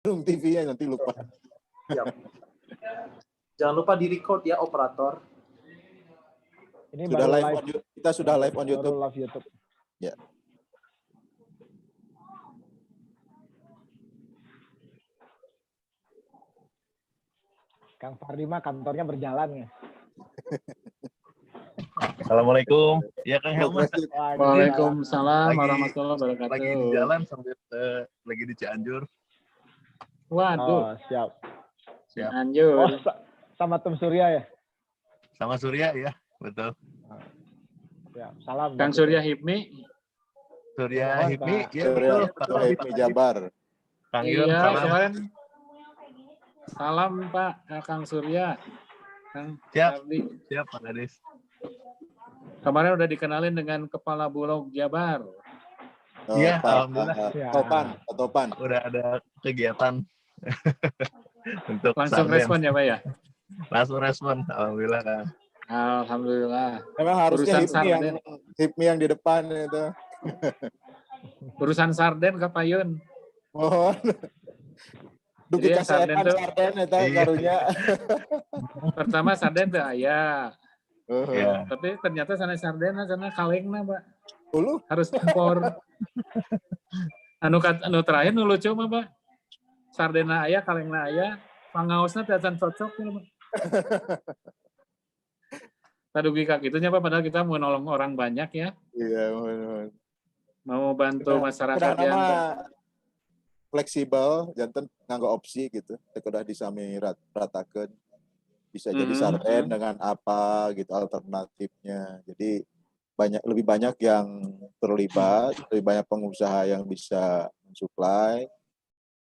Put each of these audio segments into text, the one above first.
TV-nya nanti lupa. Siap. Jangan lupa di-record ya operator. Ini Sudah baru live on YouTube. Kita sudah live on YouTube. Baru live YouTube. Ya. Kang Fardi mah kantornya berjalan ya. Assalamualaikum. Ya Kang Helma. Waalaikumsalam Lagi- warahmatullahi wabarakatuh. Lagi di jalan sambil lagi di Cianjur. Waduh, Oh, siap. Siap. Anjur. Oh, sama Tim Surya ya? Sama Surya ya, betul. Ya, salam. Kang Surya Hipmi. Surya Mohon, Hipmi, Pak. ya Surya betul. Hipmi Jabar. Kang Yun, Iya, salam. kemarin. Salam Pak, Kang Surya. Kang Siap. Fardi. Siap, Pak Gadis. Kemarin udah dikenalin dengan Kepala Bulog Jabar. Iya, Pak alhamdulillah. Ya. Topan. Udah ada kegiatan untuk Langsung sarden. respon ya Pak ya? Langsung respon, alhamdulillah Kang. Alhamdulillah. Memang harusnya Urusan sarden. Hipmi yang di depan itu. Urusan sarden ke Pak Yun. Mohon. Dugi Jadi yang sarden kasetan tuh- sarden eta Iya. karunya. Pertama sarden tuh aya. Ya. Tapi ternyata sana sarden sana kalengna Pak. Ulu Harus impor. anu terakhir nu lucu mah Pak. Sardena aya, kalengna aya, pangaosna teh acan cocok ya Pak. Tadugi ka kitunya Pak, padahal kita mau nolong orang banyak ya. iya mohon. Mau bantu masyarakat Kuda yang nama fleksibel, janten nganggo opsi gitu. Teu kudah disami ratakeun. Bisa jadi sarden dengan apa gitu alternatifnya. Jadi lebih banyak yang terlibat, lebih banyak pengusaha yang bisa mensuplai.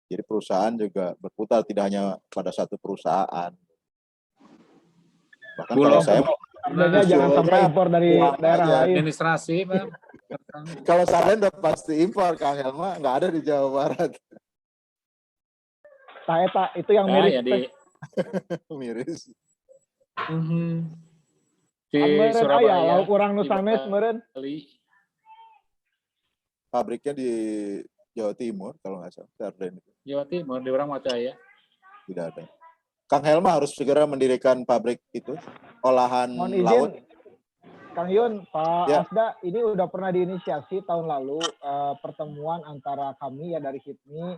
Jadi perusahaan juga berputar, tidak hanya pada satu perusahaan. Bahkan kalau saya mau Sebenarnya jangan sampai impor dari uang daerah aja. lain. administrasi Pak. kalau sarden udah pasti impor, Kang Helma nggak ada di Jawa Barat. Tah eta itu yang Nah, mirip. ya di Miris. di Meureun aya Surabaya. lauk urang nu di sanes meureun. Bali. Pabriknya di Jawa Timur kalau nggak salah, sarden itu Jawa Timur di orang mata ya. tidak ada. Kang Helma harus segera mendirikan pabrik itu, olahan Mohon izin, laut. Kang Yun, Pak Ya. Asda, ini udah pernah diinisiasi tahun lalu pertemuan antara kami ya dari HIPMI,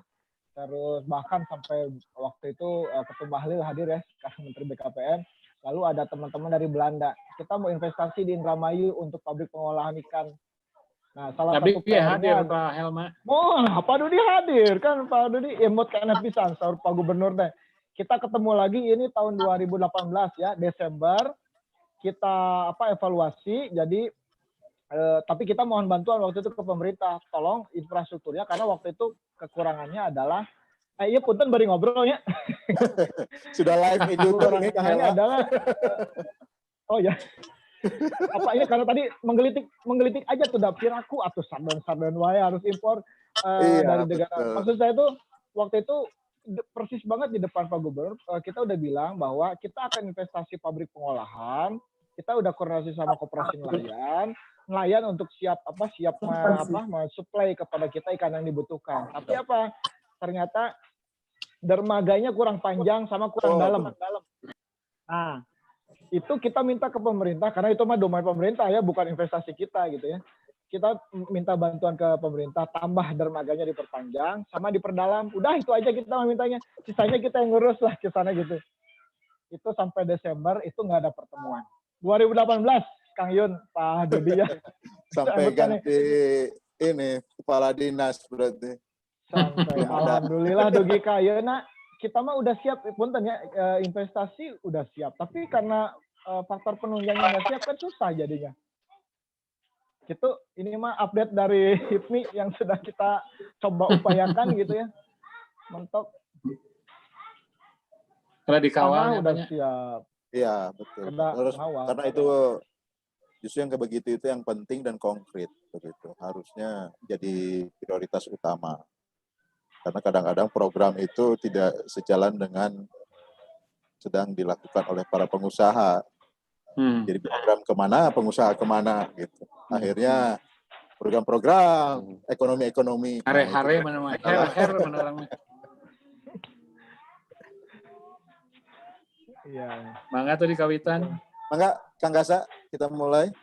terus bahkan sampai waktu itu Ketua Bahlil hadir ya, sekarang Menteri BKPM, lalu ada teman-teman dari Belanda. Kita mau investasi di Indramayu untuk pabrik pengolahan ikan. Nah, salah Tapi satu dia hadir PR-nya Pak Helma. oh, Pak Dudi hadir kan, Pak Dudi imut karena pisan sahur Pak Gubernur teh. Kita ketemu lagi ini tahun 2018 ya, Desember. Kita evaluasi. Jadi tapi kita mohon bantuan waktu itu ke pemerintah, tolong infrastrukturnya karena waktu itu kekurangannya adalah iya punten bari ngobrolnya. Sudah live di YouTube ini Kang Kekurangannya Helma. adalah oh ya. Apa ini karena tadi menggelitik aja tuh dapur aku atau sarden wae harus impor Iya, dari negara. betul. Maksud saya tuh waktu itu persis banget di depan Pak Gubernur kita udah bilang bahwa kita akan investasi pabrik pengolahan, kita udah koordinasi sama koperasi nelayan untuk siap supply kepada kita ikan yang dibutuhkan. Tapi apa? Ternyata dermaganya kurang panjang sama kurang dalam. Nah, itu kita minta ke pemerintah karena itu mah domain pemerintah ya, bukan investasi kita gitu ya. Kita minta bantuan ke pemerintah, tambah dermaganya diperpanjang sama diperdalam. Udah itu aja kita mintanya. Sisanya kita yang ngurus lah ke sana gitu. Itu sampai Desember itu nggak ada pertemuan. 2018 Kang Yun, Pak Dudi ya. Sampai ganti ini kepala dinas berarti. Sampai alhamdulillah Dugi Kayena kita mah udah siap punten ya investasi udah siap. Tapi karena faktor penunjangnya nggak siap kan susah jadinya. Gitu, ini mah update dari HIPMI yang sudah kita coba upayakan gitu ya. Mentok. Karena dikawal Udah ya. siap. Iya, betul. Terus karena itu justru yang begitu itu yang penting dan konkret begitu. Harusnya jadi prioritas utama. Karena kadang-kadang program itu tidak sejalan dengan sedang dilakukan oleh para pengusaha. Jadi program kemana, pengusaha kemana gitu. Akhirnya program-program ekonomi-ekonomi. Hare-hare mana orang. Iya. Mangga tuh di kawitan. Mangga, Kang Gasa, kita mulai.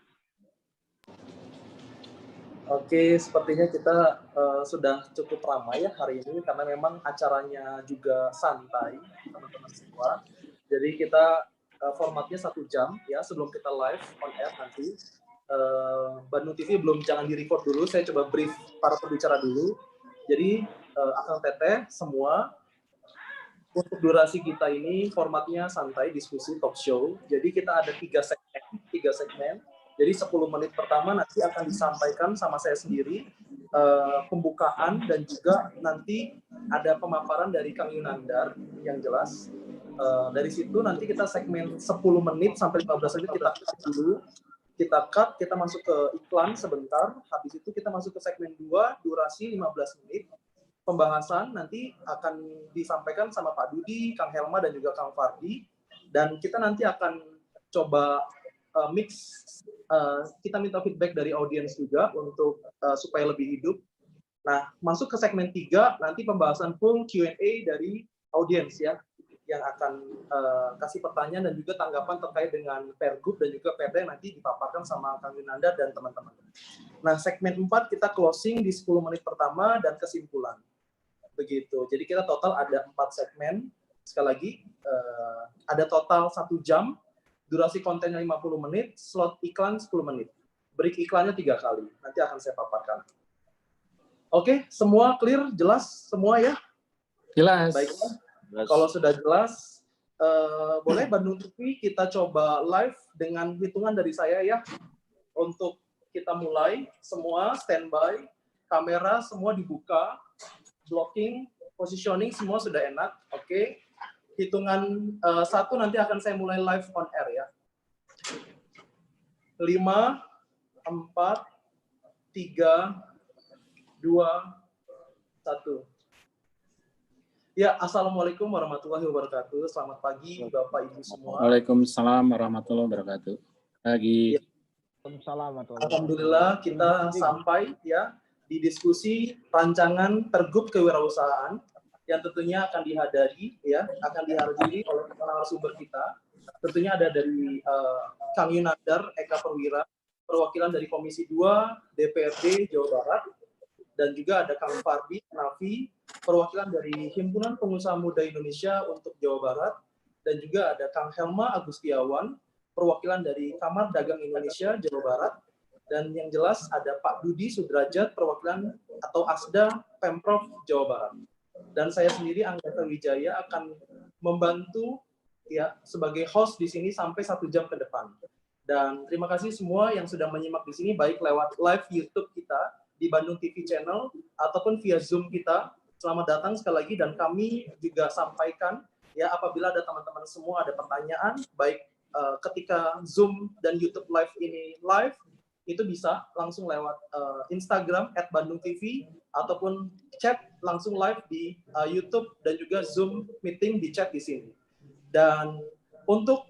Oke, sepertinya kita sudah cukup ramai ya hari ini karena memang acaranya juga santai teman-teman semua. Jadi kita formatnya 1 jam ya sebelum kita live on air nanti. Bandung TV jangan di-record dulu, saya coba brief para pembicara dulu. Jadi Akang Teteh semua untuk durasi kita ini formatnya santai, diskusi, talk show. Jadi kita ada 3 segmen. Jadi 10 menit pertama nanti akan disampaikan sama saya sendiri pembukaan dan juga nanti ada pemaparan dari Kang Yunandar yang jelas. Dari situ nanti kita segmen 10 menit sampai 15 menit kita cut dulu. Kita masuk ke iklan sebentar. Habis itu kita masuk ke segmen 2 durasi 15 menit. Pembahasan nanti akan disampaikan sama Pak Dudi, Kang Helma dan juga Kang Fardi. Dan kita nanti akan coba mix, kita minta feedback dari audiens juga untuk supaya lebih hidup. Nah, masuk ke segmen 3, nanti pembahasan full Q&A dari audiens ya, yang akan kasih pertanyaan dan juga tanggapan terkait dengan Pergub dan juga Perda yang nanti dipaparkan sama Kang Yunanda dan teman-teman. Nah, segmen 4 kita closing di 10 menit pertama dan kesimpulan. Begitu. Jadi kita total ada 4 segmen. Sekali lagi, ada total 1 jam. Durasi kontennya 50 menit, slot iklan 10 menit. Break iklannya 3 kali. Nanti akan saya paparkan. Oke, semua clear, jelas semua ya? Jelas. Baiklah. Kalau sudah jelas, boleh Bandung TV kita coba live dengan hitungan dari saya ya. Untuk kita mulai, semua standby, kamera semua dibuka, blocking, positioning semua sudah enak. Oke. Hitungan 1 nanti akan saya mulai live on air ya. 5, 4, 3, 2, 1. Ya, Assalamualaikum warahmatullahi wabarakatuh. Selamat pagi Bapak Ibu semua. Waalaikumsalam warahmatullahi wabarakatuh. Pagi. Ya. Waalaikumsalam. Alhamdulillah kita sampai ya di diskusi rancangan Pergub Kewirausahaan yang tentunya akan dihadiri oleh narasumber kita. Tentunya ada dari Kang Yunandar Eka Perwira, perwakilan dari Komisi 2 DPRD Jawa Barat, dan juga ada Kang Fardi Nafi, perwakilan dari Himpunan Pengusaha Muda Indonesia untuk Jawa Barat, dan juga ada Kang Helma Agustiawan, perwakilan dari Kamar Dagang Indonesia Jawa Barat, dan yang jelas ada Pak Dudi Sudrajat, perwakilan atau ASDA Pemprov Jawa Barat. Dan saya sendiri Anggata Wijaya akan membantu ya sebagai host di sini sampai 1 jam ke depan. Dan terima kasih semua yang sudah menyimak di sini baik lewat live YouTube kita di Bandung TV Channel ataupun via Zoom kita. Selamat datang sekali lagi dan kami juga sampaikan ya apabila ada teman-teman semua ada pertanyaan baik ketika Zoom dan YouTube live ini live itu bisa langsung lewat Instagram @bandungtv ataupun chat langsung live di YouTube dan juga Zoom meeting di chat di sini. Dan untuk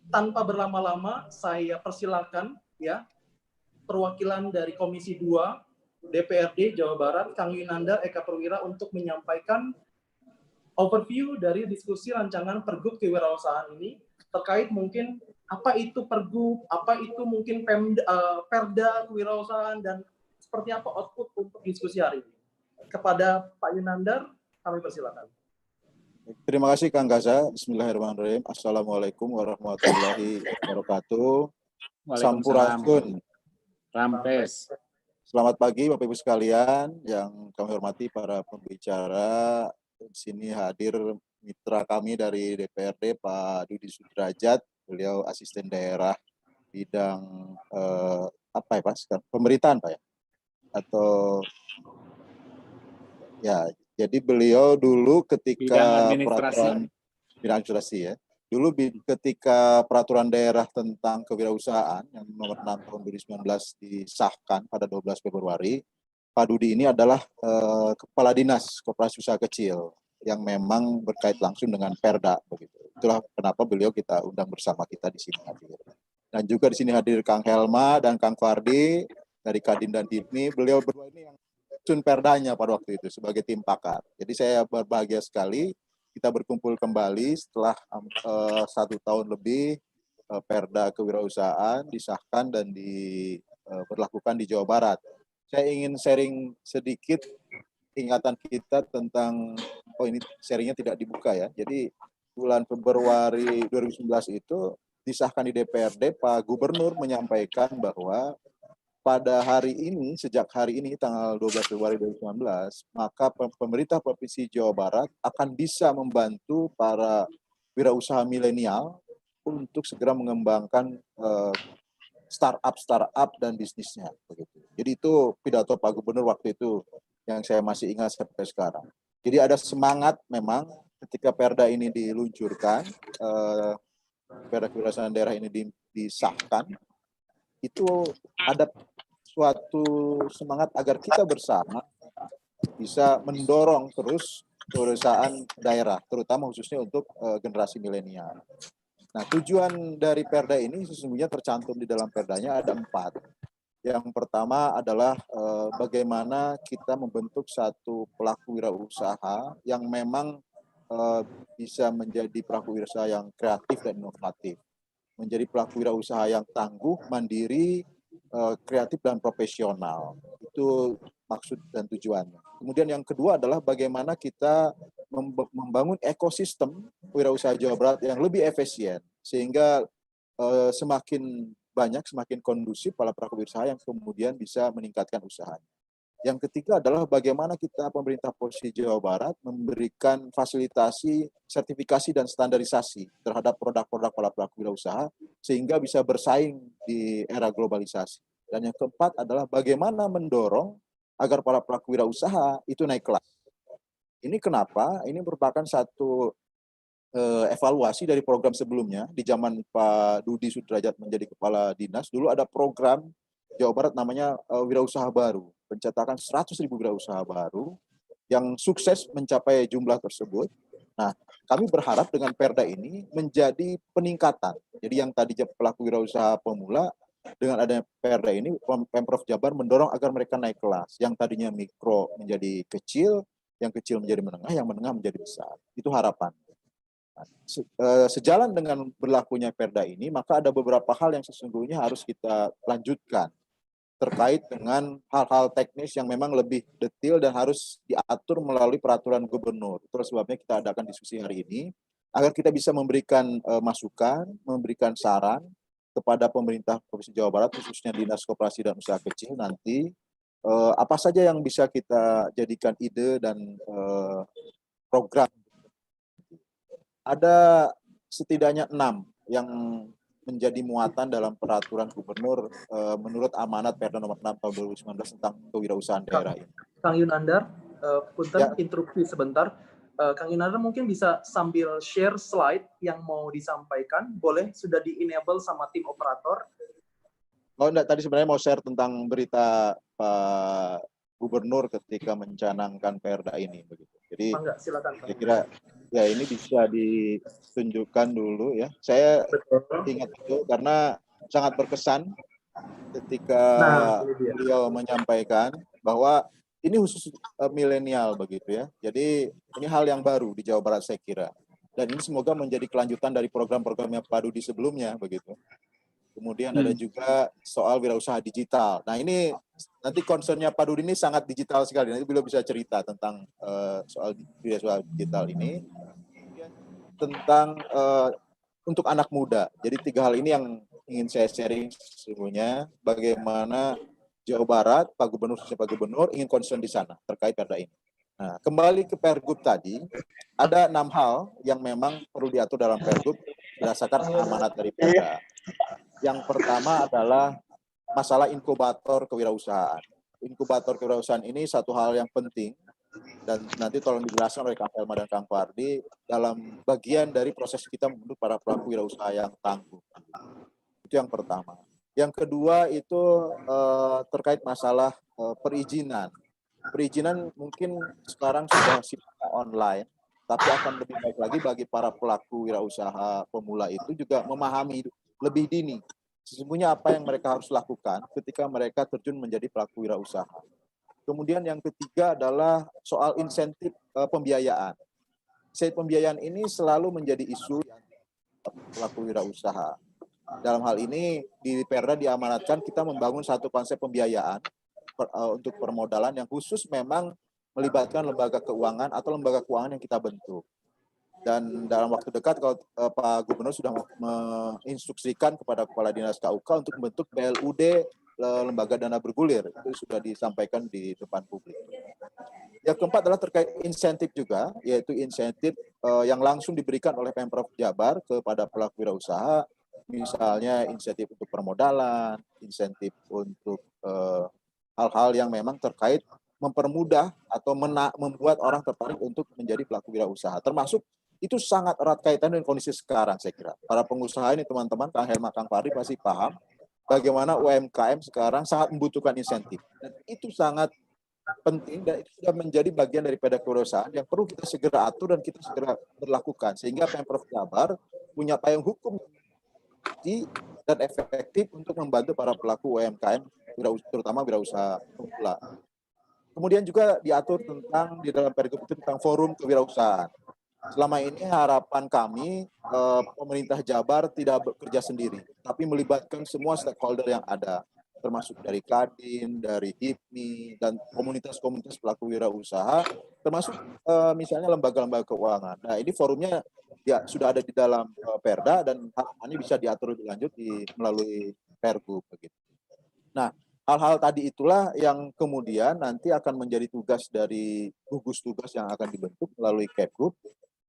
tanpa berlama-lama saya persilakan ya perwakilan dari Komisi 2 DPRD Jawa Barat Kang Yunandar Eka Perwira untuk menyampaikan overview dari diskusi rancangan Pergub Kewirausahaan ini terkait mungkin apa itu Pergub, apa itu mungkin Perda Kewirausahaan, dan seperti apa output untuk diskusi hari ini. Kepada Pak Yunandar, kami persilakan. Terima kasih Kang Gaza. Bismillahirrahmanirrahim. Assalamualaikum warahmatullahi wabarakatuh. Sampurasun. Rampes. Selamat pagi Bapak Ibu sekalian yang kami hormati para pembicara. Di sini hadir mitra kami dari DPRD Pak Dudi Sudrajat. Beliau asisten daerah bidang apa ya Pak? Pemerintahan Pak ya? Atau ya, jadi beliau dulu ketika peraturan bidang administrasi ya. Dulu ketika peraturan daerah tentang kewirausahaan yang nomor 6 tahun 2019 disahkan pada 12 Februari, Pak Dudi ini adalah kepala dinas koperasi usaha kecil yang memang berkait langsung dengan Perda begitu. Itulah kenapa beliau kita undang bersama kita di sini hadir. Dan juga di sini hadir Kang Helma dan Kang Fardi dari Kadin dan Dipmi. Beliau berdua ini yang susun Perdanya pada waktu itu sebagai tim pakar. Jadi saya berbahagia sekali kita berkumpul kembali setelah 1 tahun lebih Perda Kewirausahaan disahkan dan diberlakukan di Jawa Barat. Saya ingin sharing sedikit ingatan kita tentang, ini sharingnya tidak dibuka ya. Jadi bulan Februari 2019 itu disahkan di DPRD, Pak Gubernur menyampaikan bahwa pada hari ini, sejak hari ini tanggal 12 Februari 2019, maka pemerintah Provinsi Jawa Barat akan bisa membantu para wirausaha milenial untuk segera mengembangkan startup dan bisnisnya. Begitu. Jadi itu pidato Pak Gubernur waktu itu yang saya masih ingat sampai sekarang. Jadi ada semangat memang ketika Perda ini diluncurkan, Perda Kewirausahaan Daerah ini disahkan, itu ada suatu semangat agar kita bersama bisa mendorong terus kewirausahaan daerah, terutama khususnya untuk generasi milenial. Nah, tujuan dari Perda ini sesungguhnya tercantum di dalam Perdanya ada 4. Yang pertama adalah bagaimana kita membentuk satu pelaku wirausaha yang memang bisa menjadi pelaku wirausaha yang kreatif dan inovatif, menjadi pelaku wirausaha yang tangguh, mandiri, kreatif dan profesional. Itu maksud dan tujuannya. Kemudian yang kedua adalah bagaimana kita membangun ekosistem wirausaha Jawa Barat yang lebih efisien, sehingga semakin banyak, semakin kondusif para pelaku wirausaha yang kemudian bisa meningkatkan usahanya. Yang ketiga adalah bagaimana kita pemerintah Provinsi Jawa Barat memberikan fasilitasi, sertifikasi dan standarisasi terhadap produk-produk para pelaku wirausaha sehingga bisa bersaing di era globalisasi. Dan yang keempat adalah bagaimana mendorong agar para pelaku wirausaha itu naik kelas. Ini kenapa? Ini merupakan satu evaluasi dari program sebelumnya. Di zaman Pak Dudi Sudrajat menjadi kepala dinas, dulu ada program Jawa Barat namanya Wirausaha Baru. Pencetakan 100.000 wirausaha baru yang sukses mencapai jumlah tersebut. Nah, kami berharap dengan Perda ini menjadi peningkatan. Jadi yang tadinya pelaku wirausaha pemula, dengan adanya Perda ini, Pemprov Jabar mendorong agar mereka naik kelas. Yang tadinya mikro menjadi kecil, yang kecil menjadi menengah, yang menengah menjadi besar. Itu harapan. Nah, sejalan dengan berlakunya Perda ini, maka ada beberapa hal yang sesungguhnya harus kita lanjutkan terkait dengan hal-hal teknis yang memang lebih detail dan harus diatur melalui peraturan gubernur. Terus sebabnya kita adakan diskusi hari ini, agar kita bisa memberikan masukan, memberikan saran kepada pemerintah Provinsi Jawa Barat, khususnya Dinas Koperasi dan Usaha Kecil nanti, apa saja yang bisa kita jadikan ide dan program. Ada setidaknya 6 yang menjadi muatan dalam peraturan gubernur menurut amanat Perda nomor 6 tahun 2019 tentang kewirausahaan daerah ini. Kang Yunandar, punten Ya. interupsi sebentar. Kang Yunandar mungkin bisa sambil share slide yang mau disampaikan, boleh sudah di-enable sama tim operator. Oh enggak, tadi sebenarnya mau share tentang berita Pak Gubernur ketika mencanangkan Perda ini begitu. Jadi Enggak, silakan. saya kira ya ini bisa ditunjukkan dulu ya. Saya ingat itu karena sangat berkesan ketika beliau menyampaikan bahwa ini khusus milenial begitu ya. Jadi ini hal yang baru di Jawa Barat saya kira. Dan ini semoga menjadi kelanjutan dari program-programnya Pak Dudi sebelumnya begitu. Kemudian ada juga soal wirausaha digital. Nah ini nanti concernnya Pak Dudi ini sangat digital sekali. Nanti beliau bisa cerita tentang soal wirausaha digital ini. Tentang untuk anak muda. Jadi 3 hal ini yang ingin saya sharing sesungguhnya. Bagaimana Jawa Barat, Pak Gubernur ingin concern di sana terkait Perda ini. Nah, kembali ke Pergub tadi, ada 6 hal yang memang perlu diatur dalam Pergub berdasarkan amanat dari Perda. Yang pertama adalah masalah inkubator kewirausahaan. Inkubator kewirausahaan ini satu hal yang penting dan nanti tolong dijelaskan oleh Kang Felma dan Kang Fardi dalam bagian dari proses kita membentuk para pelaku wirausaha yang tangguh. Itu yang pertama. Yang kedua itu terkait masalah perizinan. Perizinan mungkin sekarang sudah sifatnya online, tapi akan lebih baik lagi bagi para pelaku wirausaha pemula itu juga memahami lebih dini sesungguhnya apa yang mereka harus lakukan ketika mereka terjun menjadi pelaku wirausaha. Kemudian yang ketiga adalah soal insentif pembiayaan. insentif pembiayaan ini selalu menjadi isu pelaku wirausaha. Dalam hal ini di Perda diamanatkan kita membangun satu konsep pembiayaan untuk permodalan yang khusus memang melibatkan lembaga keuangan atau lembaga keuangan yang kita bentuk. Dan dalam waktu dekat kalau Pak Gubernur sudah menginstruksikan kepada Kepala Dinas KUK untuk membentuk BLUD lembaga dana bergulir, itu sudah disampaikan di depan publik. Yang keempat adalah terkait insentif juga, yaitu insentif yang langsung diberikan oleh Pemprov Jabar kepada pelaku wirausaha, misalnya insentif untuk permodalan, insentif untuk hal-hal yang memang terkait mempermudah atau membuat orang tertarik untuk menjadi pelaku wirausaha. Termasuk itu sangat erat kaitan dengan kondisi sekarang, saya kira. Para pengusaha ini teman-teman, Kang Helma, Kang Fahri pasti paham bagaimana UMKM sekarang sangat membutuhkan insentif. Dan itu sangat penting dan itu sudah menjadi bagian daripada kewirausahaan yang perlu kita segera atur dan kita segera berlakukan. Sehingga Pemprov Jabar punya payung hukum dan efektif untuk membantu para pelaku UMKM, terutama wirausaha pemula. Kemudian juga diatur tentang di dalam Pergub itu tentang forum kewirausahaan. Selama ini harapan kami pemerintah Jabar tidak bekerja sendiri, tapi melibatkan semua stakeholder yang ada, termasuk dari Kadin, dari HIPMI, dan komunitas-komunitas pelaku wirausaha, termasuk misalnya lembaga-lembaga keuangan. Nah, ini forumnya ya sudah ada di dalam Perda dan harapannya bisa diatur lebih lanjut melalui Pergub begitu. Nah, hal-hal tadi itulah yang kemudian nanti akan menjadi tugas dari gugus tugas yang akan dibentuk melalui Kepgub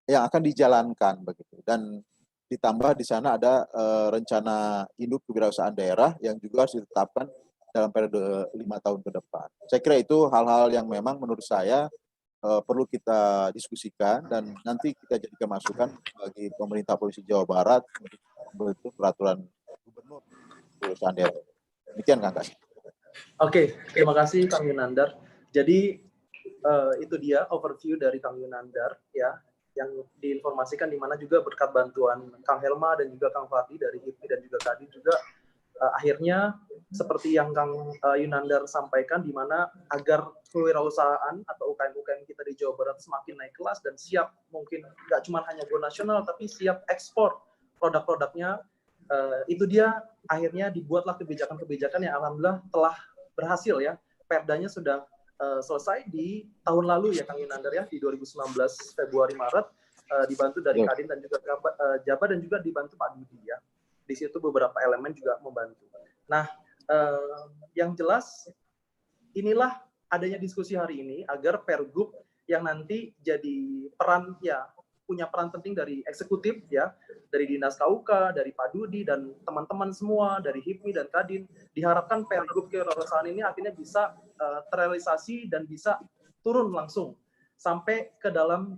yang akan dijalankan begitu. Dan ditambah di sana ada rencana induk kewirausahaan daerah yang juga harus ditetapkan dalam periode 5 tahun ke depan. Saya kira itu hal-hal yang memang menurut saya perlu kita diskusikan dan nanti kita jadikan masukan bagi pemerintah Provinsi Jawa Barat untuk membentuk peraturan gubernur kewirausahaan daerah. Demikian Kang Kasih. Oke, terima kasih Kang Yunandar. Jadi itu dia overview dari Kang Yunandar ya, yang diinformasikan di mana juga berkat bantuan Kang Helma dan juga Kang Fahri dari HIPMI dan juga Kadin juga akhirnya seperti yang Kang Yunandar sampaikan, di mana agar kewirausahaan atau UKM-UKM kita di Jawa Barat semakin naik kelas dan siap, mungkin nggak cuma hanya go nasional tapi siap ekspor produk-produknya. Itu dia akhirnya dibuatlah kebijakan-kebijakan yang alhamdulillah telah berhasil ya. Perdanya sudah selesai di tahun lalu ya Kang Yunandar ya, di 2019 Februari Maret, dibantu dari Kadin dan juga Jabar dan juga dibantu Pak Dudi ya. Di situ beberapa elemen juga membantu. Nah, yang jelas inilah adanya diskusi hari ini agar Pergub yang nanti jadi punya peran penting dari eksekutif ya, dari Dinas KUK, dari Pak Dudi dan teman-teman semua dari HIPMI dan Kadin, diharapkan Pergub kewirausahaan ini akhirnya bisa terrealisasi dan bisa turun langsung sampai ke dalam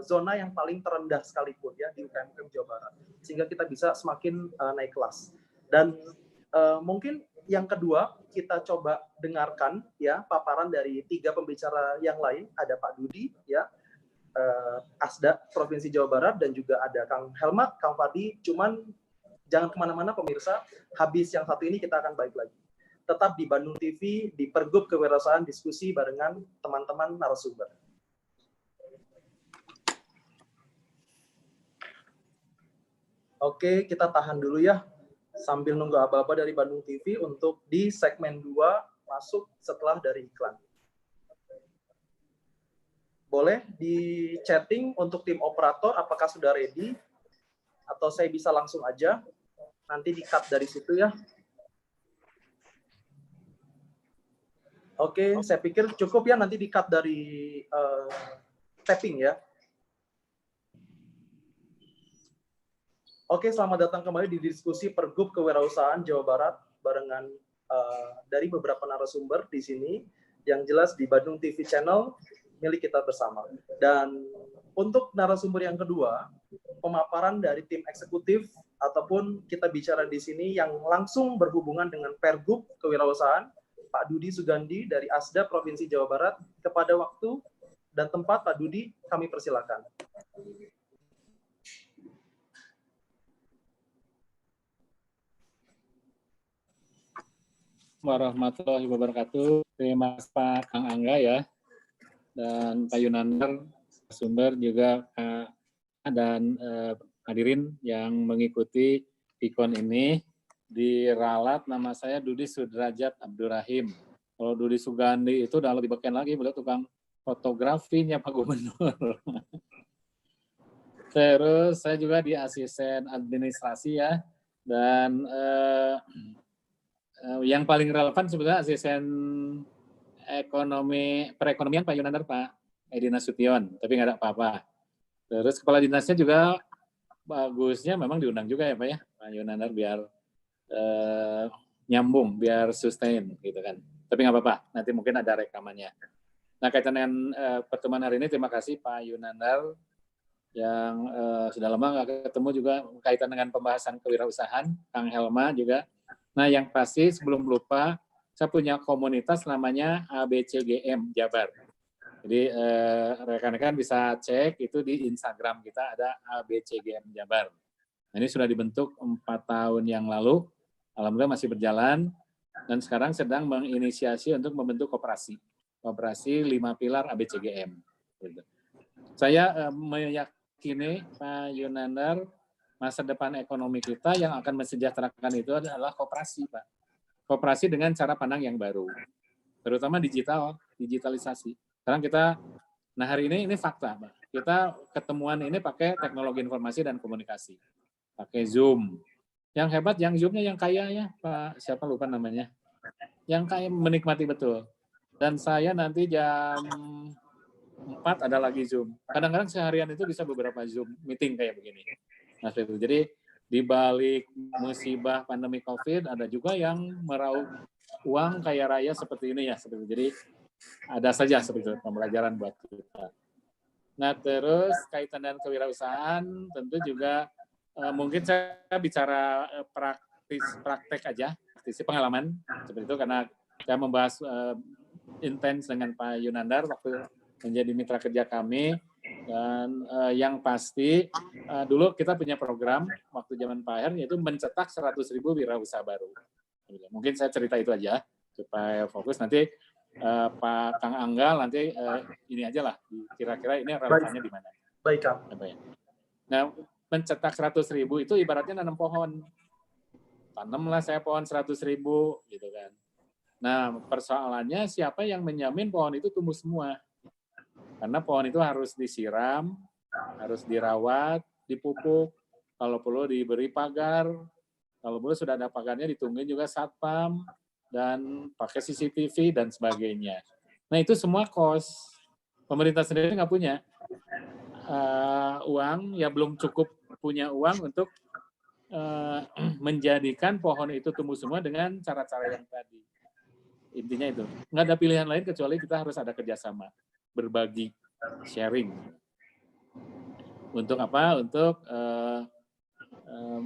zona yang paling terendah sekalipun ya di UKM Jawa Barat, sehingga kita bisa semakin naik kelas. Dan mungkin yang kedua kita coba dengarkan ya paparan dari 3 pembicara yang lain. Ada Pak Dudi ya, Asda Provinsi Jawa Barat, dan juga ada Kang Helma, Kang Fadi. Cuman jangan kemana-mana pemirsa, habis yang satu ini kita akan balik lagi. Tetap di Bandung TV, di Pergub Kewirausahaan, diskusi barengan teman-teman narasumber. Oke, kita tahan dulu ya, sambil nunggu aba-aba dari Bandung TV untuk di segmen 2 masuk setelah dari iklan. Boleh di chatting untuk tim operator apakah sudah ready, atau saya bisa langsung aja, nanti di-cut dari situ ya. Oke, saya pikir cukup ya, nanti di-cut dari tapping ya. Oke, selamat datang kembali di diskusi Pergub Kewirausahaan Jawa Barat barengan dari beberapa narasumber di sini, yang jelas di Bandung TV Channel milik kita bersama. Dan untuk narasumber yang kedua, pemaparan dari tim eksekutif ataupun kita bicara di sini yang langsung berhubungan dengan Pergub Kewirausahaan, Pak Dudi Sugandi dari Asda Provinsi Jawa Barat. Kepada waktu dan tempat Pak Dudi, kami persilakan. Warahmatullahi wabarakatuh. Terima kasih Pak Kang Angga ya, dan Pak Yunandar narasumber juga dan hadirin yang mengikuti ikon ini. Diralat nama saya Dudi Sudrajat Abdurrahim. Kalau Dudi Sugandi itu udah lebih beken lagi, beliau tukang fotografinya Pak Gubernur. Terus saya juga di asisten administrasi ya, dan yang paling relevan sebetulnya asisten perekonomian Pak Yunandar, Pak Edi Nasution, tapi nggak ada apa-apa. Terus kepala dinasnya juga bagusnya memang diundang juga ya Pak ya, Pak Yunandar, biar nyambung, biar sustain gitu kan. Tapi nggak apa-apa, nanti mungkin ada rekamannya. Nah, kaitan dengan pertemuan hari ini, terima kasih Pak Yunandar yang sudah lama nggak ketemu, juga kaitan dengan pembahasan kewirausahaan, Kang Helma juga. Nah, yang pasti sebelum lupa, saya punya komunitas namanya ABCGM Jabar. Jadi rekan-rekan bisa cek itu di Instagram kita, ada ABCGM Jabar. Nah, ini sudah dibentuk 4 tahun yang lalu. Alhamdulillah masih berjalan, dan sekarang sedang menginisiasi untuk membentuk koperasi 5 pilar ABCGM. Saya meyakini Pak Yunandar, masa depan ekonomi kita yang akan mensejahterakan itu adalah koperasi, Pak. Koperasi dengan cara pandang yang baru, terutama digitalisasi. Sekarang kita, nah hari ini fakta, Pak. Kita ketemuan ini pakai teknologi informasi dan komunikasi, pakai Zoom. Yang hebat, yang Zoom-nya yang kaya ya, Pak, siapa lupa namanya. Yang kaya menikmati betul. Dan saya nanti jam 4 ada lagi Zoom. Kadang-kadang seharian itu bisa beberapa Zoom meeting kayak begini. Nah, itu. Jadi di balik musibah pandemi COVID ada juga yang meraup uang kaya raya seperti ini ya. Jadi ada saja seperti itu pembelajaran buat kita. Nah, terus kaitan dengan kewirausahaan tentu juga mungkin saya bicara praktek aja, praktisi pengalaman seperti itu, karena saya membahas intens dengan Pak Yunandar waktu menjadi mitra kerja kami. Dan yang pasti dulu kita punya program waktu zaman Pak Her, yaitu mencetak 100.000 wirausaha baru. Mungkin saya cerita itu aja supaya fokus. Nanti Pak Kang Angga nanti ini aja lah, kira-kira ini relevannya di mana. Baik, Kang. Nah, mencetak 100.000 itu ibaratnya nanam pohon. Tanamlah saya pohon 100.000 gitu kan. Nah, persoalannya siapa yang menjamin pohon itu tumbuh semua? Karena pohon itu harus disiram, harus dirawat, dipupuk, kalau perlu diberi pagar, kalau perlu sudah ada pagarnya ditungguin juga satpam, dan pakai CCTV dan sebagainya. Nah, itu semua cost. Pemerintah sendiri nggak punya uang, ya belum cukup punya uang untuk menjadikan pohon itu tumbuh semua dengan cara-cara yang tadi. Intinya itu. Nggak ada pilihan lain kecuali kita harus ada kerjasama, berbagi, sharing. Untuk apa? Untuk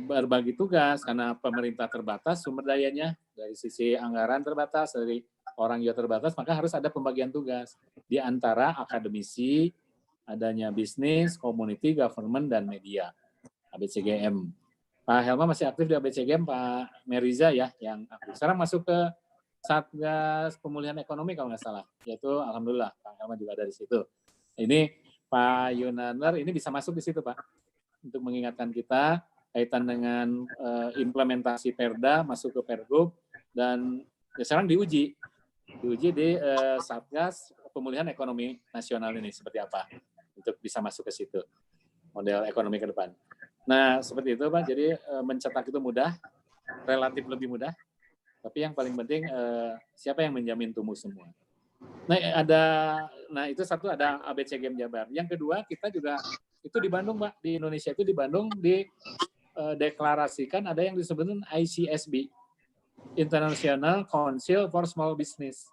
berbagi tugas, karena pemerintah terbatas sumber dayanya, dari sisi anggaran terbatas, dari orang juga terbatas, maka harus ada pembagian tugas di antara akademisi, adanya bisnis, community, government, dan media. ABCGM. Pak Helma masih aktif di ABCGM, Pak Meriza ya, yang aktif. Sekarang masuk ke Satgas Pemulihan Ekonomi kalau nggak salah, yaitu alhamdulillah Pak Helma juga ada di situ. Ini Pak Yunandar ini bisa masuk di situ, Pak, untuk mengingatkan kita kaitan dengan implementasi Perda masuk ke Pergub, dan ya sekarang diuji di Satgas Pemulihan Ekonomi Nasional ini seperti apa untuk bisa masuk ke situ model ekonomi ke depan. Nah, seperti itu Pak. Jadi mencetak itu mudah, relatif lebih mudah. Tapi yang paling penting siapa yang menjamin tumbuh semua. Nah, itu satu, ada ABCGM Jabar. Yang kedua, kita juga itu di Bandung, Pak. Di Indonesia itu di Bandung deklarasikan ada yang disebut ICSB, International Council for Small Business.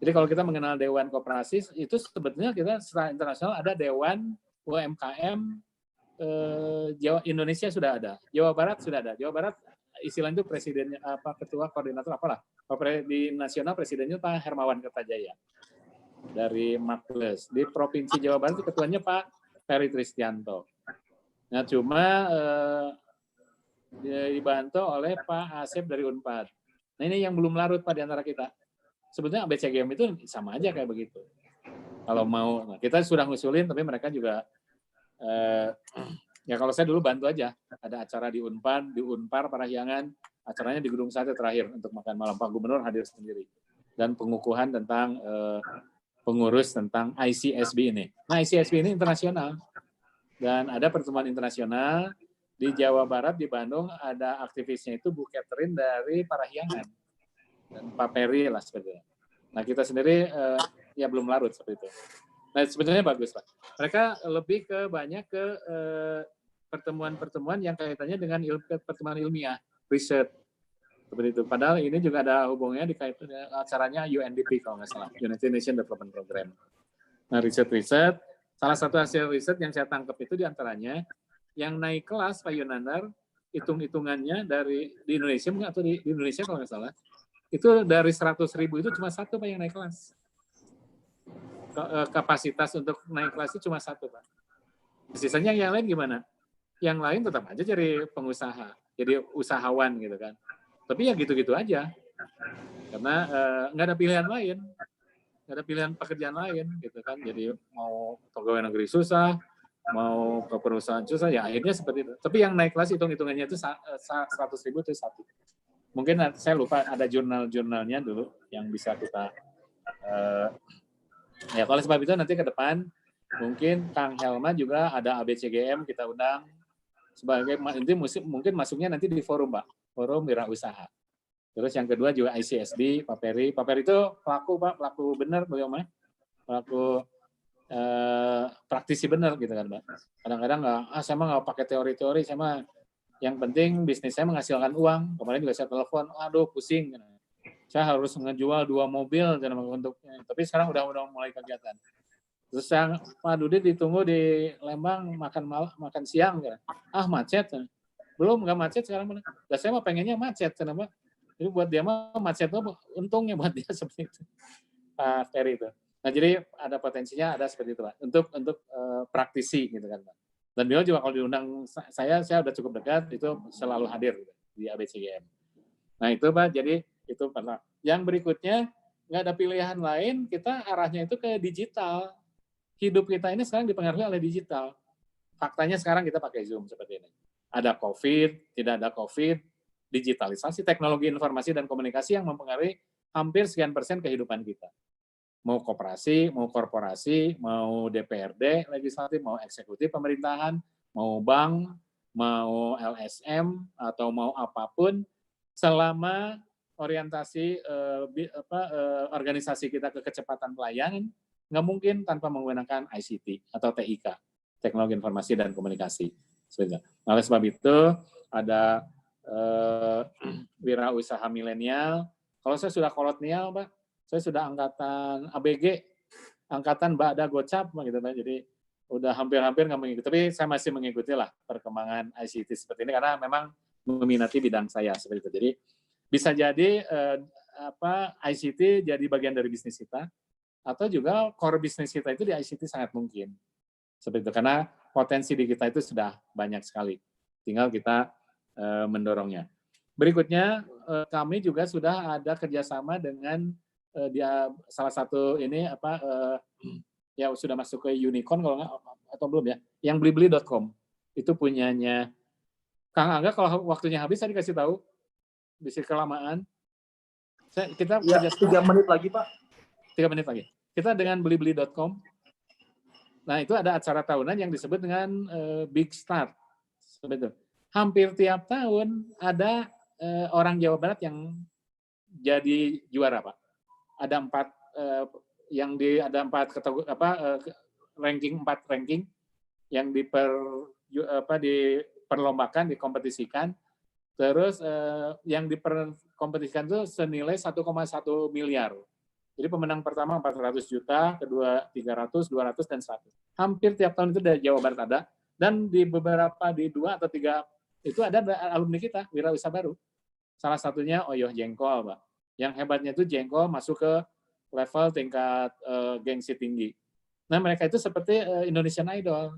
Jadi kalau kita mengenal Dewan Koperasi, itu sebetulnya kita secara internasional ada Dewan UMKM Indonesia sudah ada, Jawa Barat sudah ada. Jawa Barat istilahnya itu presidennya ketua koordinator apalah. Di nasional presidennya Pak Hermawan Kertajaya dari Makles. Di provinsi Jawa Barat itu ketuanya Pak Ferry Tristianto. Nah, cuma dibantu oleh Pak Asep dari Unpad. Nah, ini yang belum larut Pak di antara kita. Sebetulnya ABCGM itu sama aja kayak begitu. Kalau mau, nah kita sudah ngusulin, tapi mereka juga ya kalau saya dulu bantu aja. Ada acara di Unpar Parahyangan, acaranya di Gedung Sate terakhir untuk makan malam. Pak Gubernur hadir sendiri. Dan pengukuhan tentang pengurus tentang ICSB ini. Nah, ICSB ini internasional. Dan ada pertemuan internasional di Jawa Barat, di Bandung, ada aktivisnya itu Bu Catherine dari Parahyangan. Dan Pak Peri lah seperti itu. Nah, kita sendiri ya belum larut seperti itu. Nah, sebenarnya bagus, Pak. Mereka lebih ke banyak ke pertemuan-pertemuan yang kaitannya dengan pertemuan ilmiah, riset. Seperti itu. Padahal ini juga ada hubungannya dikaitan acaranya UNDP kalau nggak salah, United Nations Development Program. Nah, riset-riset, salah satu hasil riset yang saya tangkap itu diantaranya yang naik kelas Pak Yunandar, hitung-hitungannya dari di Indonesia atau di Indonesia kalau nggak salah, itu dari 100.000 itu cuma satu Pak yang naik kelas. Kapasitas untuk naik kelas itu cuma satu, Pak. Sisanya yang lain gimana? Yang lain tetap aja jadi pengusaha, jadi usahawan gitu kan. Tapi ya gitu-gitu aja. Karena nggak ada pilihan lain. Nggak ada pilihan pekerjaan lain gitu kan. Jadi mau pegawai negeri susah, mau ke perusahaan susah, ya akhirnya seperti itu. Tapi yang naik kelas hitung-hitungannya itu 100.000 itu satu. Mungkin saya lupa ada jurnal-jurnalnya dulu yang bisa kita ya oleh sebab itu nanti ke depan mungkin Kang Helma juga ada ABCGM kita undang sebagai nanti mungkin masuknya nanti di forum Pak, forum wirausaha. Terus yang kedua juga ICSD, Pak Peri. Pak Peri itu pelaku Pak, pelaku benar beliau mah, pelaku praktisi benar gitu kan Pak. Kadang-kadang saya mah nggak pakai teori-teori, saya mah yang penting bisnis saya menghasilkan uang. Kemarin juga saya telepon, aduh pusing. Saya harus ngejual 2 mobil untuknya. Tapi sekarang udah mulai kegiatan. Terus yang Pak Dudi ditunggu di Lembang makan siang kan. Macet. Belum nggak macet sekarang. Dan saya mah pengennya macet kenapa? Jadi buat dia mah macet itu untungnya buat dia seperti itu. Pak Ferry itu. Nah, jadi ada potensinya ada seperti itu Pak. Untuk praktisi gitu kan Pak. Dan beliau juga kalau diundang saya udah cukup dekat itu selalu hadir gitu, di ABCGM. Nah, itu Pak, jadi itu pernah. Yang berikutnya, nggak ada pilihan lain, kita arahnya itu ke digital. Hidup kita ini sekarang dipengaruhi oleh digital. Faktanya sekarang kita pakai Zoom seperti ini. Ada COVID, tidak ada COVID, digitalisasi, teknologi informasi dan komunikasi yang mempengaruhi hampir sekian persen kehidupan kita. Mau koperasi, mau korporasi, mau DPRD, legislatif, mau eksekutif pemerintahan, mau bank, mau LSM, atau mau apapun, selama orientasi organisasi kita ke kecepatan pelayanan, nggak mungkin tanpa menggunakan ICT atau TIK, Teknologi Informasi dan Komunikasi. Nah, oleh sebab itu, ada wirausaha milenial. Kalau saya sudah kolonial, Pak, saya sudah angkatan ABG, angkatan Ba'da Gocap, gitu, Pak. Jadi udah hampir-hampir nggak mengikuti, tapi saya masih mengikuti lah perkembangan ICT seperti ini karena memang meminati bidang saya seperti itu. Jadi bisa jadi ICT jadi bagian dari bisnis kita, atau juga core bisnis kita itu di ICT sangat mungkin. Seperti itu, karena potensi di kita itu sudah banyak sekali. Tinggal kita mendorongnya. Berikutnya, kami juga sudah ada kerjasama dengan salah satu ini ya sudah masuk ke unicorn kalau nggak, atau belum ya, yang blibli.com. Itu punyanya Kang Angga, kalau waktunya habis saya dikasih tahu. Bisa kelamaan. Kita ya, 3 menit lagi, Pak. 3 menit lagi. Kita dengan blibli.com. Nah, itu ada acara tahunan yang disebut dengan Big Start. Seperti itu. Hampir tiap tahun ada orang Jawa Barat yang jadi juara, Pak. Ada 4 ada 4 kategori ranking yang diperlombakan, dikompetisikan. Terus yang diperkompetisikan itu senilai 1,1 miliar. Jadi pemenang pertama 400 juta, kedua 300, 200, dan 100. Hampir tiap tahun itu dari Jawa Barat ada. Dan di beberapa, di 2 atau 3, itu ada alumni kita, wirausaha baru. Salah satunya Oyoh Jengkol, Pak. Yang hebatnya itu Jengkol masuk ke level tingkat gengsi tinggi. Nah, mereka itu seperti Indonesian Idol.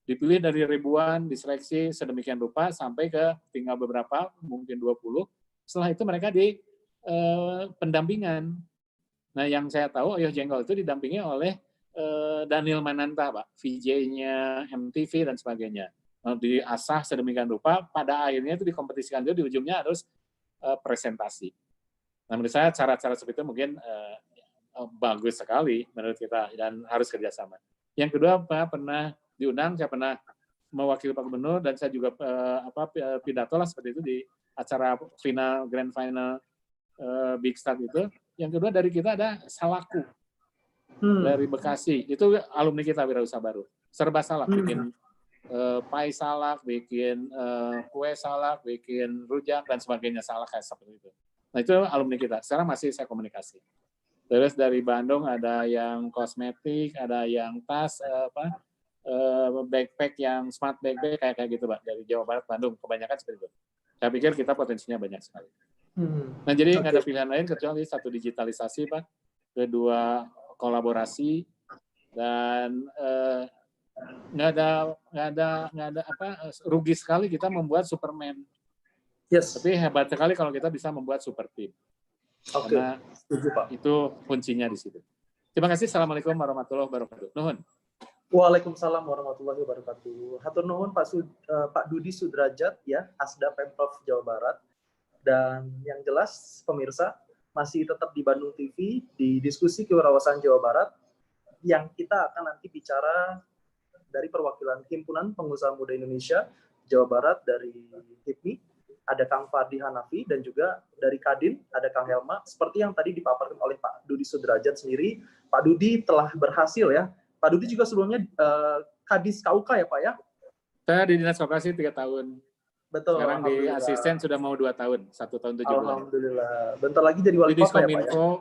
Dipilih dari ribuan, diseleksi sedemikian rupa sampai ke tinggal beberapa, mungkin 20. Setelah itu mereka di pendampingan. Nah, yang saya tahu Oyoh Jengkol itu didampingi oleh Daniel Mananta, Pak, VJ-nya MTV dan sebagainya. Diasah sedemikian rupa, pada akhirnya itu dikompetisikan itu, di ujungnya harus presentasi. Nah, menurut saya cara-cara seperti itu mungkin bagus sekali menurut kita dan harus kerjasama. Yang kedua, Pak, pernah diundang, saya pernah mewakili Pak Gubernur dan saya juga pidato lah seperti itu di acara grand final Big Start itu. Yang kedua dari kita ada Salaku dari Bekasi, itu alumni kita Wirausaha Baru. Serba salak, bikin pai salak, bikin kue salak, bikin rujak dan sebagainya salak kayak seperti itu. Nah itu alumni kita. Sekarang masih saya komunikasi. Terus dari Bandung ada yang kosmetik, ada yang tas backpack yang smart backpack kayak gitu, Pak. Dari Jawa Barat, Bandung kebanyakan seperti itu. Saya pikir kita potensinya banyak sekali. Nah jadi nggak ada pilihan lain kecuali satu digitalisasi, Pak. Kedua kolaborasi dan nggak ada rugi sekali kita membuat Superman. Yes. Tapi hebat sekali kalau kita bisa membuat super team. Karena itu kuncinya di situ. Terima kasih. Assalamualaikum warahmatullahi wabarakatuh. Nuhun. Waalaikumsalam warahmatullahi wabarakatuh. Hatur nuhun Pak Dudi Sudrajat ya, Asda Pemprov Jawa Barat. Dan yang jelas pemirsa masih tetap di Bandung TV di diskusi kewirausahaan Jawa Barat yang kita akan nanti bicara dari perwakilan Himpunan Pengusaha Muda Indonesia Jawa Barat dari HIPMI, ada Kang Fardi Hanafi, dan juga dari Kadin ada Kang Helma. Seperti yang tadi dipaparkan oleh Pak Dudi Sudrajat sendiri, Pak Dudi telah berhasil ya. Pak Dudi juga sebelumnya Kadis KUK ya Pak ya? Saya di Dinas Koperasi 3 tahun. Betul. Sekarang di asisten sudah mau 2 tahun, 1 tahun 7 bulan. Alhamdulillah. Bentar lagi jadi wali di kota ya Pak ya?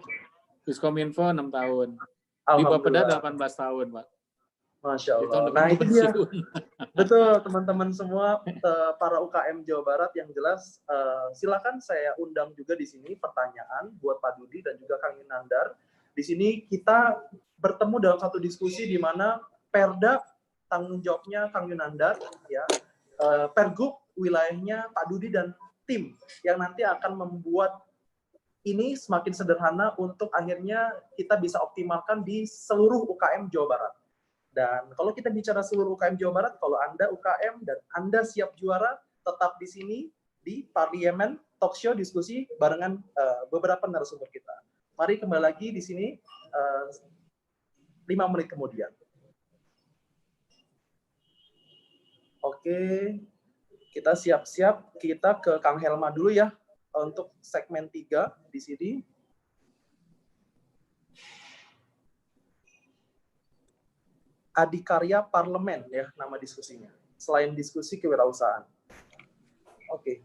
Diskominfo 6 tahun. Di Bapeda 18 tahun, Pak. Masya Allah. Nah itu dia. Betul teman-teman semua para UKM Jawa Barat yang jelas silakan saya undang juga di sini pertanyaan buat Pak Dudi dan juga Kang Yunandar. Di sini kita bertemu dalam satu diskusi di mana Perda tanggung jawabnya Kang Yunandar ya, Pergub wilayahnya Pak Dudi dan tim yang nanti akan membuat ini semakin sederhana untuk akhirnya kita bisa optimalkan di seluruh UKM Jawa Barat. Dan kalau kita bicara seluruh UKM Jawa Barat, kalau Anda UKM dan Anda siap juara, tetap di sini di Parlemen Talk Show diskusi barengan beberapa narasumber kita. Mari kembali lagi di sini 5 menit kemudian. Oke, kita siap-siap, kita ke Kang Helma dulu ya untuk segmen 3 di sini. Adikarya Parlemen ya nama diskusinya. Selain diskusi kewirausahaan. Oke.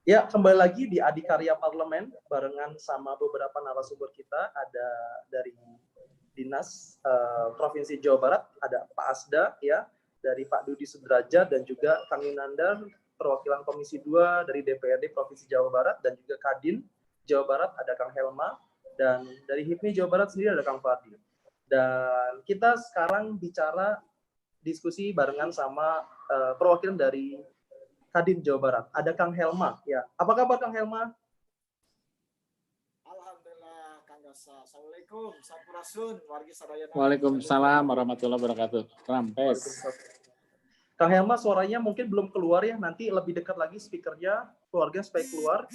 Ya, kembali lagi di Adikarya Parlemen barengan sama beberapa narasumber kita, ada dari Dinas Provinsi Jawa Barat, ada Pak Asda ya, dari Pak Dudi Sudrajat dan juga Kang Yunandar perwakilan Komisi 2 dari DPRD Provinsi Jawa Barat dan juga Kadin Jawa Barat ada Kang Helma. Dan dari HIPMI Jawa Barat sendiri ada Kang Fardi. Dan kita sekarang bicara diskusi barengan sama perwakilan dari Kadin Jawa Barat. Ada Kang Helma. Ya, apa kabar Kang Helma? Alhamdulillah Kang Gasa. Assalamualaikum. Sampurasun. Wargi sadayana. Waalaikumsalam warahmatullahi wabarakatuh. Rampes. Kang Helma suaranya mungkin belum keluar ya. Nanti lebih dekat lagi speakernya, keluarga supaya keluar.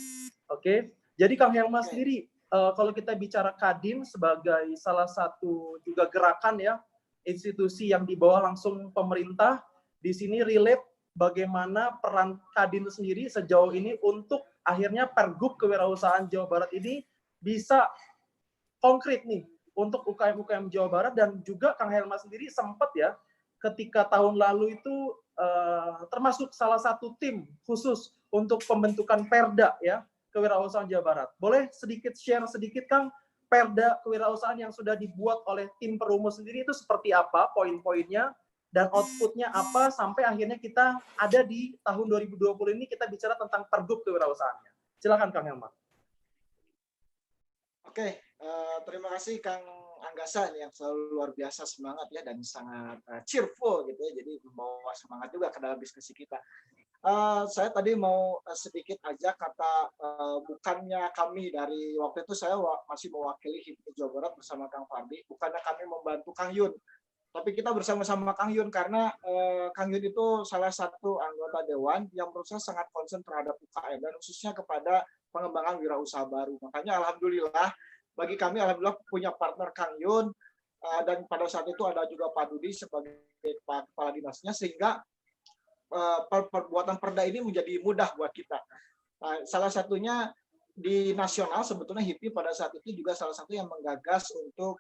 Oke. Jadi Kang Helma sendiri, kalau kita bicara Kadin sebagai salah satu juga gerakan ya, institusi yang di bawah langsung pemerintah, di sini relate bagaimana peran Kadin sendiri sejauh ini untuk akhirnya Pergub Kewirausahaan Jawa Barat ini bisa konkret nih untuk UKM-UKM Jawa Barat. Dan juga Kang Helma sendiri sempat ya ketika tahun lalu itu termasuk salah satu tim khusus untuk pembentukan Perda ya Kewirausahaan Jawa Barat. Boleh sedikit share sedikit Kang, Perda Kewirausahaan yang sudah dibuat oleh tim perumus sendiri itu seperti apa, poin-poinnya, dan outputnya apa, sampai akhirnya kita ada di tahun 2020 ini kita bicara tentang Pergub Kewirausahaannya. Silakan Kang Helma. Oke, terima kasih Kang Anggasa yang selalu luar biasa semangat ya dan sangat cheerful gitu ya, jadi membawa semangat juga ke dalam diskusi kita. Saya tadi mau sedikit aja kata bukannya kami dari waktu itu saya masih mewakili HIPMI Jawa Barat bersama Kang Fardi, bukannya kami membantu Kang Yun, tapi kita bersama-sama Kang Yun karena Kang Yun itu salah satu anggota dewan yang menurut saya sangat concern terhadap UKM dan khususnya kepada pengembangan wirausaha baru. Makanya alhamdulillah bagi kami alhamdulillah punya partner Kang Yun dan pada saat itu ada juga Pak Dudi sebagai kepala dinasnya sehingga perbuatan perda ini menjadi mudah buat kita. Salah satunya di nasional sebetulnya HIPMI pada saat itu juga salah satu yang menggagas untuk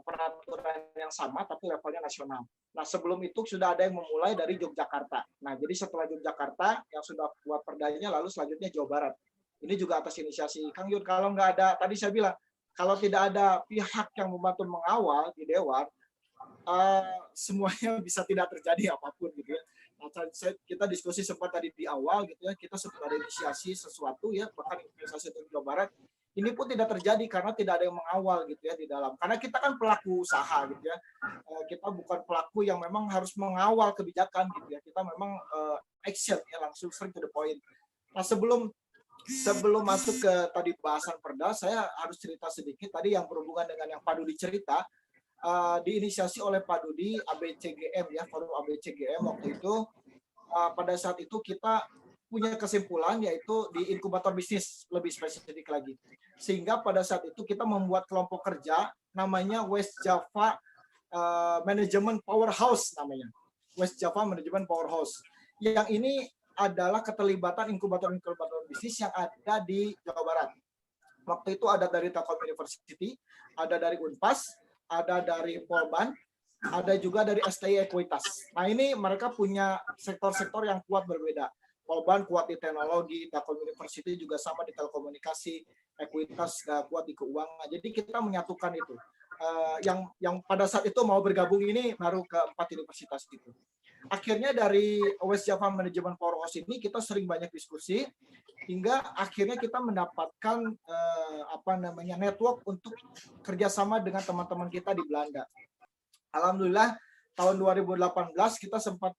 peraturan yang sama tapi levelnya nasional. Nah sebelum itu sudah ada yang memulai dari Yogyakarta. Nah jadi setelah Yogyakarta yang sudah buat perdanya lalu selanjutnya Jawa Barat. Ini juga atas inisiasi Kang Yun. Kalau nggak ada, tadi saya bilang kalau tidak ada pihak yang membantu mengawal di Dewan, semuanya bisa tidak terjadi apapun gitu ya. Kita diskusi sempat tadi di awal gitu ya, kita sempat ada inisiasi sesuatu ya, bahkan investasi untuk Jawa Barat ini pun tidak terjadi karena tidak ada yang mengawal gitu ya di dalam, karena kita kan pelaku usaha gitu ya, kita bukan pelaku yang memang harus mengawal kebijakan gitu ya, kita memang action ya, langsung straight to the point. Nah sebelum masuk ke tadi bahasan perda, saya harus cerita sedikit tadi yang berhubungan dengan yang Pak Dudi cerita. Diinisiasi oleh Pak Dudi ABCGM ya, forum ABCGM waktu itu. Pada saat itu kita punya kesimpulan yaitu di inkubator bisnis lebih spesifik lagi, sehingga pada saat itu kita membuat kelompok kerja namanya West Java Management Powerhouse, namanya West Java Management Powerhouse, yang ini adalah keterlibatan inkubator bisnis yang ada di Jawa Barat. Waktu itu ada dari Telkom University, ada dari Unpas, ada dari Polban, ada juga dari STI Ekuitas. Nah ini mereka punya sektor-sektor yang kuat berbeda. Polban kuat di teknologi, Telkom University juga sama di telekomunikasi, Ekuitas kuat di keuangan. Jadi kita menyatukan itu. Yang pada saat itu mau bergabung ini baru ke 4 universitas itu. Akhirnya dari West Java Management Powerhouse ini kita sering banyak diskusi hingga akhirnya kita mendapatkan network untuk kerjasama dengan teman-teman kita di Belanda. Alhamdulillah tahun 2018 kita sempat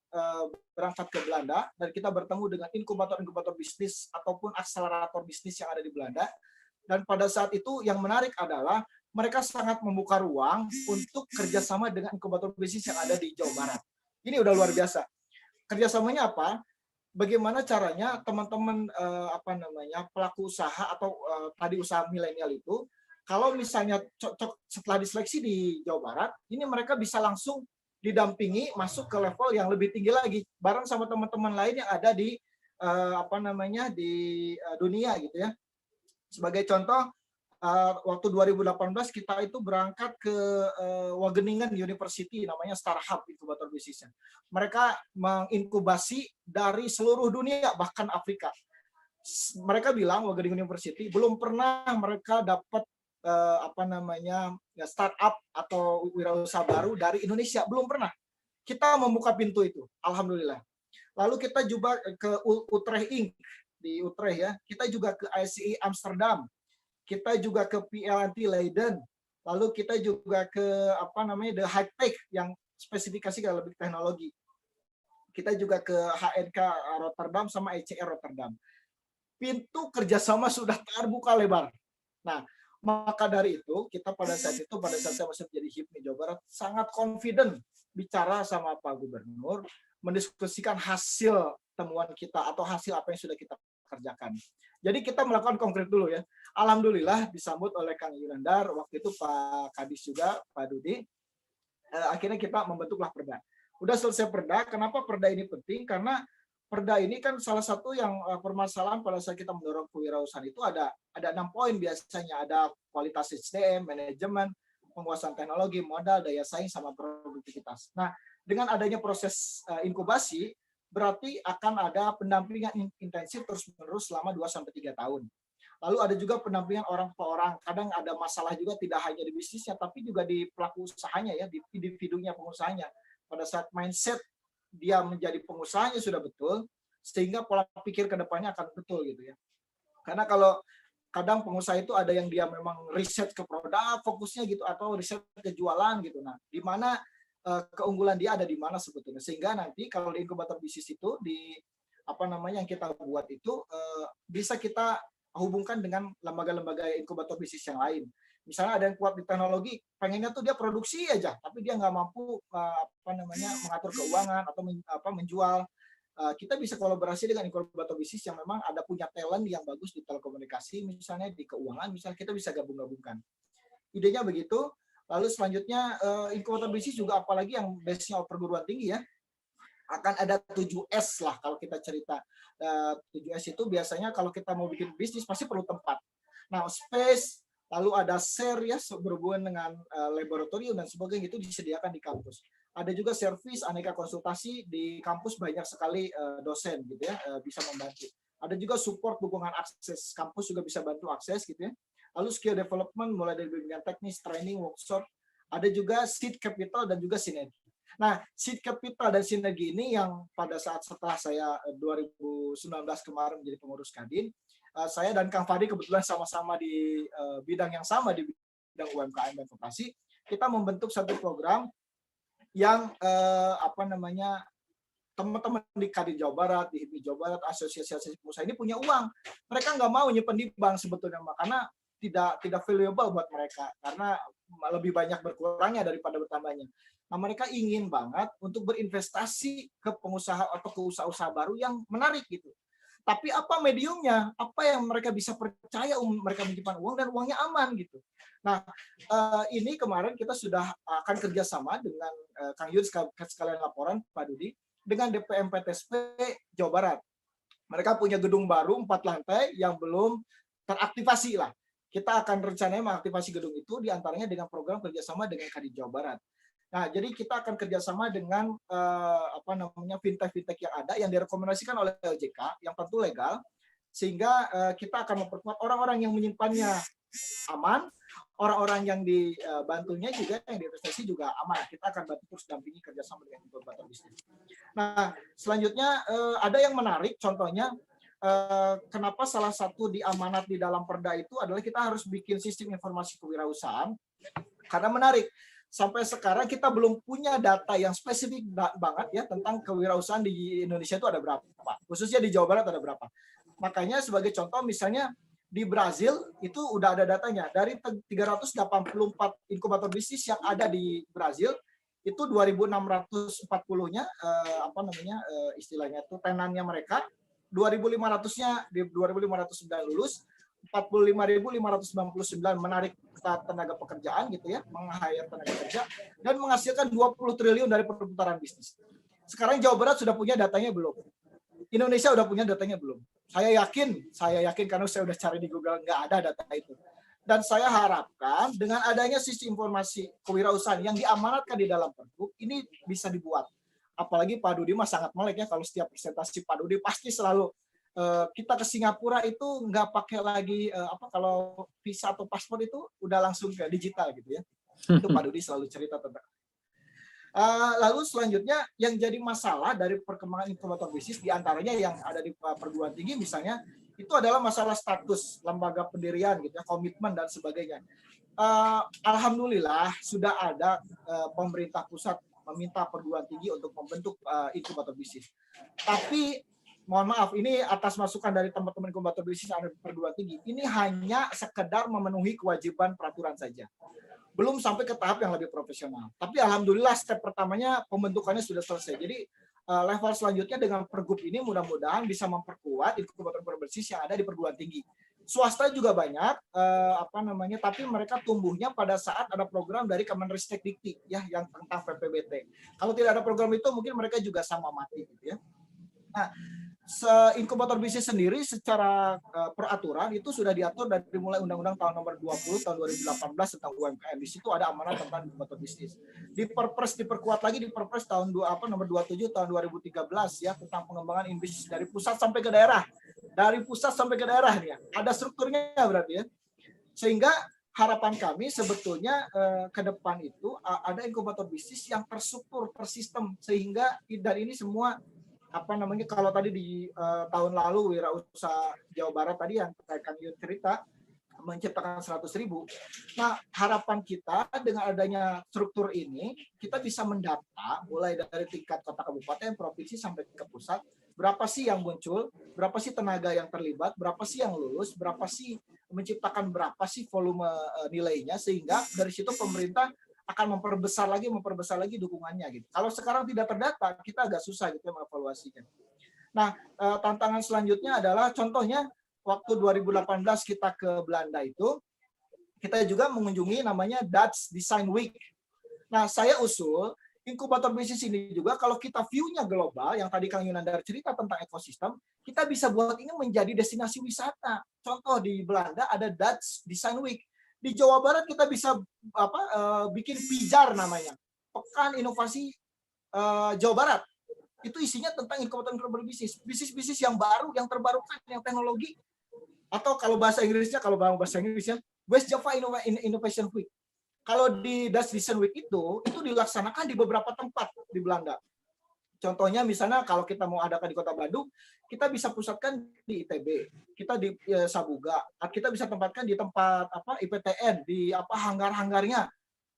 berangkat ke Belanda dan kita bertemu dengan inkubator bisnis ataupun akselerator bisnis yang ada di Belanda. Dan pada saat itu yang menarik adalah mereka sangat membuka ruang untuk kerjasama dengan inkubator bisnis yang ada di Jawa Barat. Ini udah luar biasa. Kerjasamanya apa? Bagaimana caranya teman-teman pelaku usaha atau tadi usaha milenial itu, kalau misalnya setelah diseleksi di Jawa Barat, ini mereka bisa langsung didampingi masuk ke level yang lebih tinggi lagi, bareng sama teman-teman lain yang ada di dunia gitu ya. Sebagai contoh, waktu 2018 kita itu berangkat ke Wageningen University, namanya Startup Inkubator Bisnisnya. Mereka menginkubasi dari seluruh dunia, bahkan Afrika. Mereka bilang Wageningen University belum pernah mereka dapat startup atau wirausaha baru dari Indonesia, belum pernah. Kita membuka pintu itu, alhamdulillah. Lalu kita juga ke Utrecht Inc. di Utrecht ya. Kita juga ke ICE Amsterdam. Kita juga ke PLNT Leiden, lalu kita juga ke The High Tech yang spesifikasi lebih teknologi. Kita juga ke HNK Rotterdam sama ECR Rotterdam. Pintu kerjasama sudah terbuka lebar. Nah, maka dari itu kita pada saat saya masih menjadi HIPMI Jawa Barat sangat confident bicara sama Pak Gubernur, mendiskusikan hasil temuan kita atau hasil apa yang sudah kita kerjakan. Jadi kita melakukan konkret dulu ya. Alhamdulillah disambut oleh Kang Yunandar, waktu itu Pak Kadis juga, Pak Dudi. Akhirnya kita membentuklah perda. Udah selesai perda, kenapa perda ini penting? Karena perda ini kan salah satu yang permasalahan pada saat kita mendorong kewirausahaan itu ada 6 poin biasanya. Ada kualitas SDM, manajemen, penguasaan teknologi, modal, daya saing, sama produktivitas. Nah, dengan adanya proses inkubasi, berarti akan ada pendampingan intensif terus-menerus selama 2-3 tahun. Lalu ada juga pendampingan orang per orang. Kadang ada masalah juga tidak hanya di bisnisnya, tapi juga di pelaku usahanya ya, di individunya pengusahanya. Pada saat mindset dia menjadi pengusahanya sudah betul, sehingga pola pikir ke depannya akan betul gitu ya. Karena kalau kadang pengusaha itu ada yang dia memang riset ke produk, fokusnya gitu, atau riset ke jualan gitu. Nah, di mana keunggulan dia ada di mana sebetulnya, sehingga nanti kalau di inkubator bisnis itu yang kita buat itu bisa kita hubungkan dengan lembaga-lembaga inkubator bisnis yang lain. Misalnya ada yang kuat di teknologi, pengennya tuh dia produksi aja, tapi dia nggak mampu mengatur keuangan atau menjual. Kita bisa kolaborasi dengan inkubator bisnis yang memang ada punya talent yang bagus di telekomunikasi, misalnya di keuangan, misalnya kita bisa gabung-gabungkan. Idenya begitu. Lalu selanjutnya inkubator bisnis juga apalagi yang base-nya perguruan tinggi ya, akan ada 7S lah kalau kita cerita. 7S itu biasanya kalau kita mau bikin bisnis pasti perlu tempat. Nah, space, lalu ada share ya berhubungan dengan laboratorium dan sebagainya, itu disediakan di kampus. Ada juga service aneka konsultasi di kampus, banyak sekali dosen gitu ya, bisa membantu. Ada juga support dukungan akses, kampus juga bisa bantu akses gitu ya. Lalu skill development mulai dari bimbingan teknis, training, workshop. Ada juga seed capital dan juga sinergi. Nah, seed capital dan sinergi ini yang pada saat setelah saya 2019 kemarin menjadi pengurus Kadin, saya dan Kang Fadi kebetulan sama-sama di bidang yang sama, di bidang UMKM dan koperasi, kita membentuk satu program yang teman-teman di Kadin Jawa Barat, di HIPMI Jawa Barat, asosiasi pengusaha ini punya uang. Mereka nggak mau nyimpen di bank sebetulnya, karena tidak valuable buat mereka, karena lebih banyak berkurangnya daripada bertambahnya. Nah, mereka ingin banget untuk berinvestasi ke pengusaha atau ke usaha-usaha baru yang menarik gitu. Tapi apa mediumnya? Apa yang mereka bisa percaya mereka menyimpan uang dan uangnya aman gitu. Nah, ini kemarin kita sudah akan kerjasama dengan Kang Yud, sekalian laporan Pak Dudi, dengan DPM PTSP Jawa Barat. Mereka punya gedung baru 4 lantai yang belum teraktivasi lah. Kita akan rencananya mengaktifasi gedung itu diantaranya dengan program kerjasama dengan Kadin Jawa Barat. Nah, jadi kita akan kerjasama dengan fintech yang ada yang direkomendasikan oleh OJK yang tentu legal, sehingga kita akan memperkuat orang-orang yang menyimpannya aman, orang-orang yang dibantunya juga, yang diinvestasi juga aman. Kita akan bantu terus dampingi kerjasama dengan inkubator bisnis. Nah, selanjutnya ada yang menarik, contohnya kenapa salah satu diamanat di dalam Perda itu adalah kita harus bikin sistem informasi kewirausahaan, karena menarik. Sampai sekarang kita belum punya data yang spesifik banget ya tentang kewirausahaan di Indonesia itu ada berapa, khususnya di Jawa Barat ada berapa. Makanya sebagai contoh misalnya di Brazil itu udah ada datanya, dari 384 inkubator bisnis yang ada di Brazil itu 2.640-nya istilahnya itu tenannya mereka, 2.500-nya di 2.509 lulus, 45.599 menarik tenaga pekerjaan gitu ya, meng-hire tenaga kerja dan menghasilkan 20 triliun dari perputaran bisnis. Sekarang Jawa Barat sudah punya datanya belum? Indonesia udah punya datanya belum? Saya yakin karena saya udah cari di Google nggak ada data itu. Dan saya harapkan dengan adanya sistem informasi kewirausahaan yang diamanatkan di dalam Pergub ini bisa dibuat. Apalagi Pak Dudi mah sangat melek ya, kalau setiap presentasi Pak Dudi pasti selalu kita ke Singapura itu nggak pakai lagi kalau visa atau paspor itu udah langsung ke digital gitu ya. Itu Pak Dudi selalu cerita tentang. Lalu selanjutnya yang jadi masalah dari perkembangan inkubator bisnis diantaranya yang ada di perguruan tinggi misalnya itu adalah masalah status lembaga pendirian gitu ya, komitmen dan sebagainya. Alhamdulillah sudah ada pemerintah pusat meminta perguruan tinggi untuk membentuk inkubator bisnis. Tapi mohon maaf, ini atas masukan dari teman-teman inkubator bisnis yang ada di perguruan tinggi, ini hanya sekedar memenuhi kewajiban peraturan saja. Belum sampai ke tahap yang lebih profesional. Tapi alhamdulillah step pertamanya pembentukannya sudah selesai. Jadi level selanjutnya dengan Pergub ini mudah-mudahan bisa memperkuat inkubator bisnis yang ada di perguruan tinggi. Swasta juga banyak, tapi mereka tumbuhnya pada saat ada program dari Kemenristek-Dikti ya yang tentang PPBT. Kalau tidak ada program itu mungkin mereka juga sama mati gitu ya. Nah, inkubator bisnis sendiri secara peraturan itu sudah diatur dari mulai Undang-Undang tahun nomor 20 tahun 2018 tentang UMKM. Di situ ada amanat tentang inkubator bisnis. Di Perpres diperkuat lagi di Perpres tahun nomor 27 tahun 2013 ya tentang pengembangan bisnis dari pusat sampai ke daerah. Dari pusat sampai ke daerah nih ya. Ada strukturnya berarti ya. Sehingga harapan kami sebetulnya ke depan itu ada inkubator bisnis yang terstruktur, tersistem sehingga dan ini semua kalau tadi di tahun lalu Wirausaha Jawa Barat tadi yang Kang Yud cerita menciptakan 100.000. Nah, harapan kita dengan adanya struktur ini kita bisa mendata mulai dari tingkat kota kabupaten, provinsi sampai ke pusat Berapa sih yang muncul, berapa sih tenaga yang terlibat, berapa sih yang lulus, berapa sih menciptakan berapa sih volume nilainya, sehingga dari situ pemerintah akan memperbesar lagi dukungannya gitu. Kalau sekarang tidak terdata, kita agak susah gitu mengevaluasinya. Nah, tantangan selanjutnya adalah contohnya waktu 2018 kita ke Belanda itu, kita juga mengunjungi namanya Dutch Design Week. Nah, saya usul inkubator bisnis ini juga kalau kita view-nya global, yang tadi Kang Yunandar cerita tentang ekosistem, kita bisa buat ini menjadi destinasi wisata. Contoh di Belanda ada Dutch Design Week. Di Jawa Barat kita bisa bikin PIJAR namanya, Pekan Inovasi Jawa Barat. Itu isinya tentang inkubator bisnis, bisnis yang baru, yang terbarukan, yang teknologi. Atau kalau bahasa Inggrisnya, West Java Innovation Week. Kalau di Dutch Design Week itu dilaksanakan di beberapa tempat di Belanda. Contohnya misalnya kalau kita mau adakan di Kota Bandung, kita bisa pusatkan di ITB, kita di Sabuga, kita bisa tempatkan di tempat IPTN, di hanggar-hanggarnya.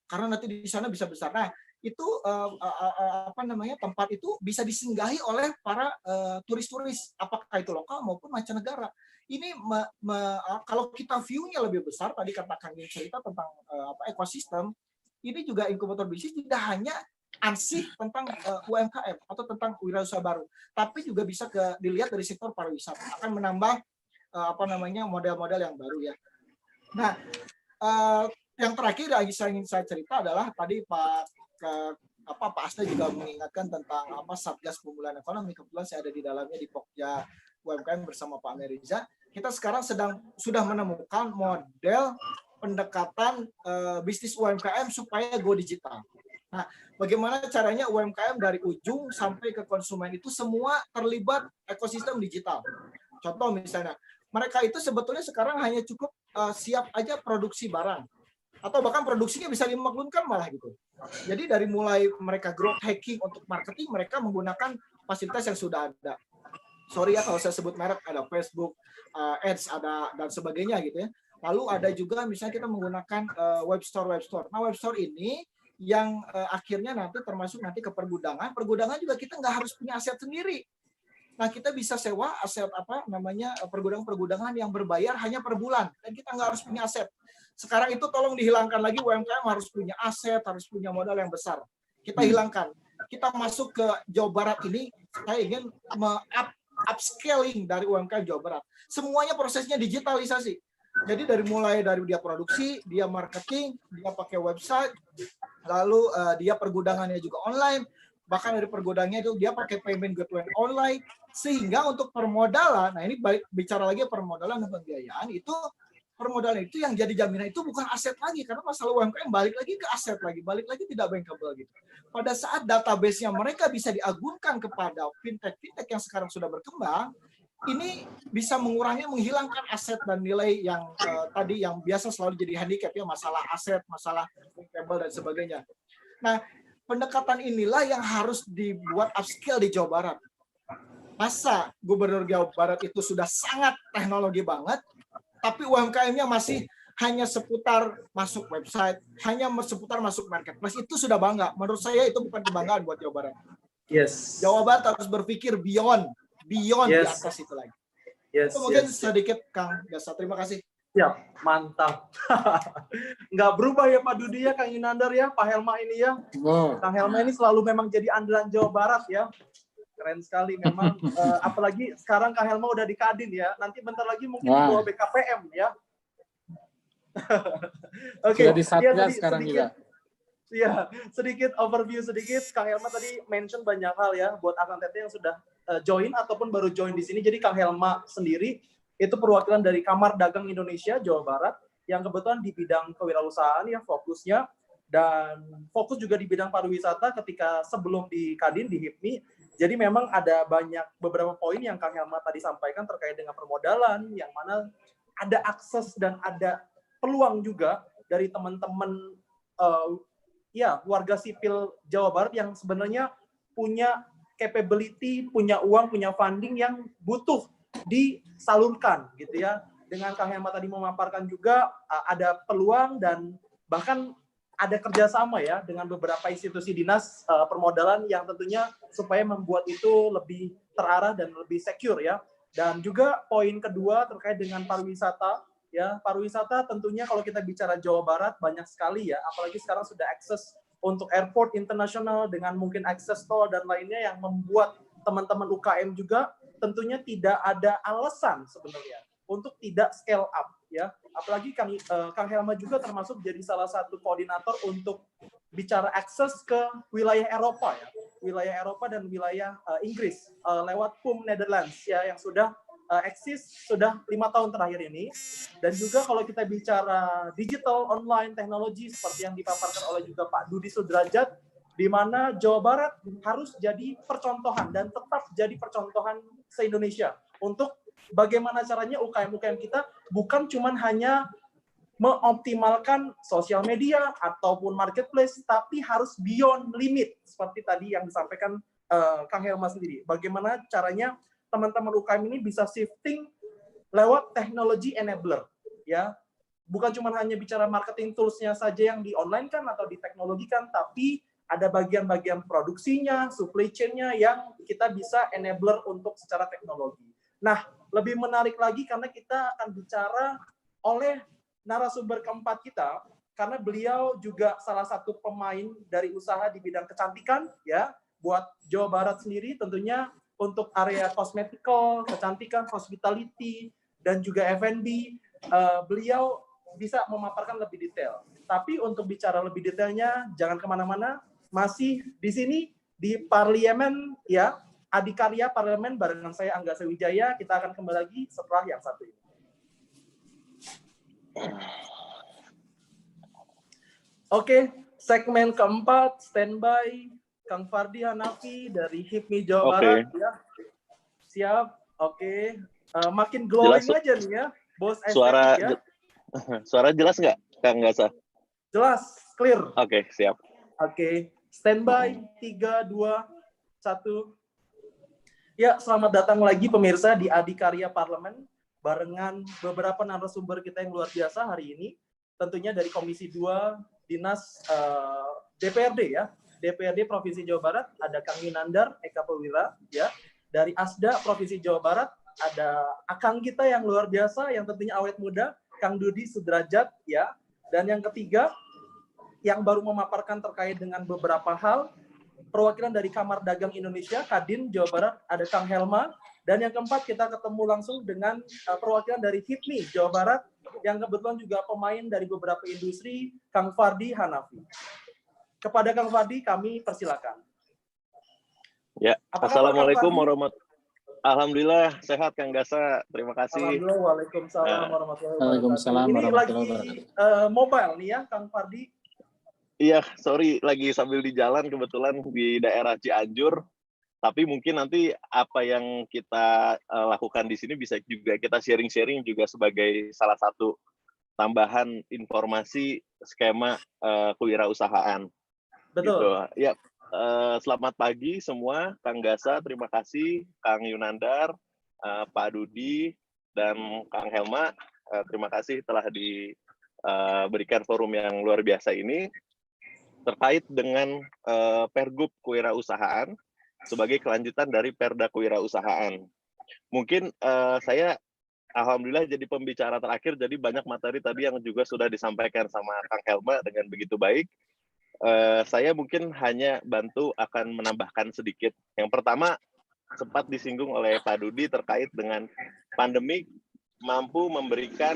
Karena nanti di sana bisa besar. Nah, itu tempat itu bisa disinggahi oleh para turis-turis, apakah itu lokal maupun mancanegara. Ini kalau kita view-nya lebih besar, tadi katakan cerita tentang ekosistem, ini juga inkubator bisnis tidak hanya ansih tentang UMKM atau tentang wirausaha baru, tapi juga bisa dilihat dari sektor pariwisata, akan menambah model-model yang baru ya. Nah, yang terakhir yang ingin saya cerita adalah tadi Pak Asta juga mengingatkan tentang Satgas Pemulihan Ekonomi. Kebetulan saya ada di dalamnya di Pokja UMKM bersama Pak Meriza. Kita sekarang sudah menemukan model pendekatan bisnis UMKM supaya go digital. Nah, bagaimana caranya UMKM dari ujung sampai ke konsumen itu semua terlibat ekosistem digital. Contoh misalnya, mereka itu sebetulnya sekarang hanya cukup siap aja produksi barang. Atau bahkan produksinya bisa dimaklumkan malah gitu. Jadi dari mulai mereka growth hacking untuk marketing, mereka menggunakan fasilitas yang sudah ada. Sorry ya kalau saya sebut merek, ada Facebook, Ads, ada dan sebagainya gitu ya. Lalu ada juga misalnya kita menggunakan web store. Nah, web store ini yang akhirnya nanti termasuk nanti ke pergudangan. Pergudangan juga kita nggak harus punya aset sendiri. Nah, kita bisa sewa aset pergudangan yang berbayar hanya per bulan dan kita nggak harus punya aset. Sekarang itu tolong dihilangkan lagi, UMKM harus punya aset, harus punya modal yang besar. Kita hilangkan. Kita masuk ke Jawa Barat ini, saya ingin upscaling dari UMKM Jawa Barat. Semuanya prosesnya digitalisasi. Jadi mulai dari dia produksi, dia marketing, dia pakai website, lalu dia pergudangannya juga online, bahkan dari pergudangannya itu dia pakai payment gateway online, sehingga untuk permodalan, nah ini bicara lagi permodalan dan pembiayaan, itu permodalan itu yang jadi jaminan itu bukan aset lagi, karena masalah UMKM balik lagi ke aset balik lagi tidak bankable gitu. Pada saat database-nya mereka bisa diagunkan kepada fintech yang sekarang sudah berkembang, ini bisa menghilangkan aset dan nilai yang tadi yang biasa selalu jadi handicap ya, masalah aset, masalah bankable dan sebagainya. Nah, pendekatan inilah yang harus dibuat upscale di Jawa Barat. Masa Gubernur Jawa Barat itu sudah sangat teknologi banget, tapi UMKM-nya masih hanya seputar masuk website, hanya seputar masuk marketplace, itu sudah bangga. Menurut saya itu bukan kebanggaan buat Jawa Barat. Yes. Jawa Barat harus berpikir beyond yes. Di atas itu lagi. Yes. Itu mungkin sedikit Kang Gasa. Terima kasih. Ya, mantap. Nggak berubah ya Pak Dudi ya, Kang Yunandar ya, Pak Helma ini ya. Kang Helma ini selalu memang jadi andalan Jawa Barat ya. Keren sekali memang. Apalagi sekarang Kang Helma udah di Kadin ya. Nanti bentar lagi mungkin di bawah BKPM ya. Oke. Sudah di Satgas sekarang juga. Iya, sedikit overview sedikit. Kang Helma tadi mention banyak hal ya buat akang teteh yang sudah join ataupun baru join di sini. Jadi Kang Helma sendiri itu perwakilan dari Kamar Dagang Indonesia Jawa Barat yang kebetulan di bidang kewirausahaan ya fokusnya, dan fokus juga di bidang pariwisata ketika sebelum di Kadin di HIPMI. Jadi memang ada beberapa poin yang Kang Helma tadi sampaikan terkait dengan permodalan, yang mana ada akses dan ada peluang juga dari teman-teman warga sipil Jawa Barat yang sebenarnya punya capability, punya uang, punya funding yang butuh disalurkan gitu ya. Dengan Kang Helma tadi memaparkan juga ada peluang dan bahkan ada kerjasama ya dengan beberapa institusi dinas permodalan yang tentunya supaya membuat itu lebih terarah dan lebih secure ya. Dan juga poin kedua terkait dengan pariwisata ya. Pariwisata tentunya kalau kita bicara Jawa Barat banyak sekali ya, apalagi sekarang sudah akses untuk airport internasional dengan mungkin akses tol dan lainnya yang membuat teman-teman UKM juga tentunya tidak ada alasan sebenarnya untuk tidak scale up ya. Apalagi Kang Helma juga termasuk jadi salah satu koordinator untuk bicara akses ke wilayah Eropa ya, wilayah Eropa dan wilayah Inggris lewat PUM Netherlands ya yang sudah eksis sudah 5 tahun terakhir ini. Dan juga kalau kita bicara digital online teknologi seperti yang dipaparkan oleh juga Pak Dudi Sudrajat, di mana Jawa Barat harus jadi percontohan dan tetap jadi percontohan se-Indonesia untuk bagaimana caranya UKM-UKM kita bukan cuman hanya mengoptimalkan sosial media ataupun marketplace, tapi harus beyond limit seperti tadi yang disampaikan Kang Helma sendiri. Bagaimana caranya teman-teman UKM ini bisa shifting lewat teknologi enabler, ya. Bukan cuma hanya bicara marketing tools-nya saja yang di online kan atau diteknologikan, tapi ada bagian-bagian produksinya, supply chain-nya yang kita bisa enabler untuk secara teknologi. Nah, lebih menarik lagi karena kita akan bicara oleh narasumber keempat kita, karena beliau juga salah satu pemain dari usaha di bidang kecantikan, ya, buat Jawa Barat sendiri tentunya untuk area cosmetical, kecantikan, hospitality, dan juga F&B, beliau bisa memaparkan lebih detail. Tapi untuk bicara lebih detailnya, jangan kemana-mana, masih di sini, di Parlemen, ya, Adikarya Parlemen barengan saya Angga Sewijaya. Kita akan kembali lagi setelah yang satu ini. Oke, segmen keempat, standby Kang Fardi Hanafi dari HIPMI Jawa Barat. Ya. Siap, oke. Makin glowing jelas, aja nih ya, bos suara ya. Suara jelas nggak, Kang Gasa? Jelas, clear. Oke, siap. Oke, standby, 3, 2, 1. Ya, selamat datang lagi pemirsa di Adikarya Parlemen barengan beberapa narasumber kita yang luar biasa hari ini. Tentunya dari Komisi 2 Dinas DPRD ya. DPRD Provinsi Jawa Barat ada Kang Yunandar Eka Pewira ya. Dari Asda Provinsi Jawa Barat ada akang kita yang luar biasa yang tentunya awet muda Kang Dudi Sudrajat ya. Dan yang ketiga yang baru memaparkan terkait dengan beberapa hal perwakilan dari Kamar Dagang Indonesia, Kadin Jawa Barat, ada Kang Helma. Dan yang keempat, kita ketemu langsung dengan perwakilan dari HIPMI Jawa Barat, yang kebetulan juga pemain dari beberapa industri, Kang Fardi Hanafi. Kepada Kang Fardi, kami persilakan. Ya, Assalamualaikum warahmatullahi wabarakatuh. Alhamdulillah, sehat Kang Gasa, terima kasih. Alhamdulillah, waalaikumsalam warahmatullahi wabarakatuh. Waalaikumsalam Ini warahmatullahi lagi mobile nih ya, Kang Fardi. Iya, sorry lagi sambil di jalan kebetulan di daerah Cianjur. Tapi mungkin nanti apa yang kita lakukan di sini bisa juga kita sharing-sharing juga sebagai salah satu tambahan informasi skema kewirausahaan. Betul. Gitu. Ya, selamat pagi semua, Kang Gasa, terima kasih, Kang Yunandar, Pak Dudi, dan Kang Helma. Terima kasih telah diberikan forum yang luar biasa ini terkait dengan Pergub Kewirausahaan sebagai kelanjutan dari Perda Kewirausahaan. Mungkin saya alhamdulillah jadi pembicara terakhir, jadi banyak materi tadi yang juga sudah disampaikan sama Kang Helma dengan begitu baik. Saya mungkin hanya bantu akan menambahkan sedikit. Yang pertama, sempat disinggung oleh Pak Dudi terkait dengan pandemi mampu memberikan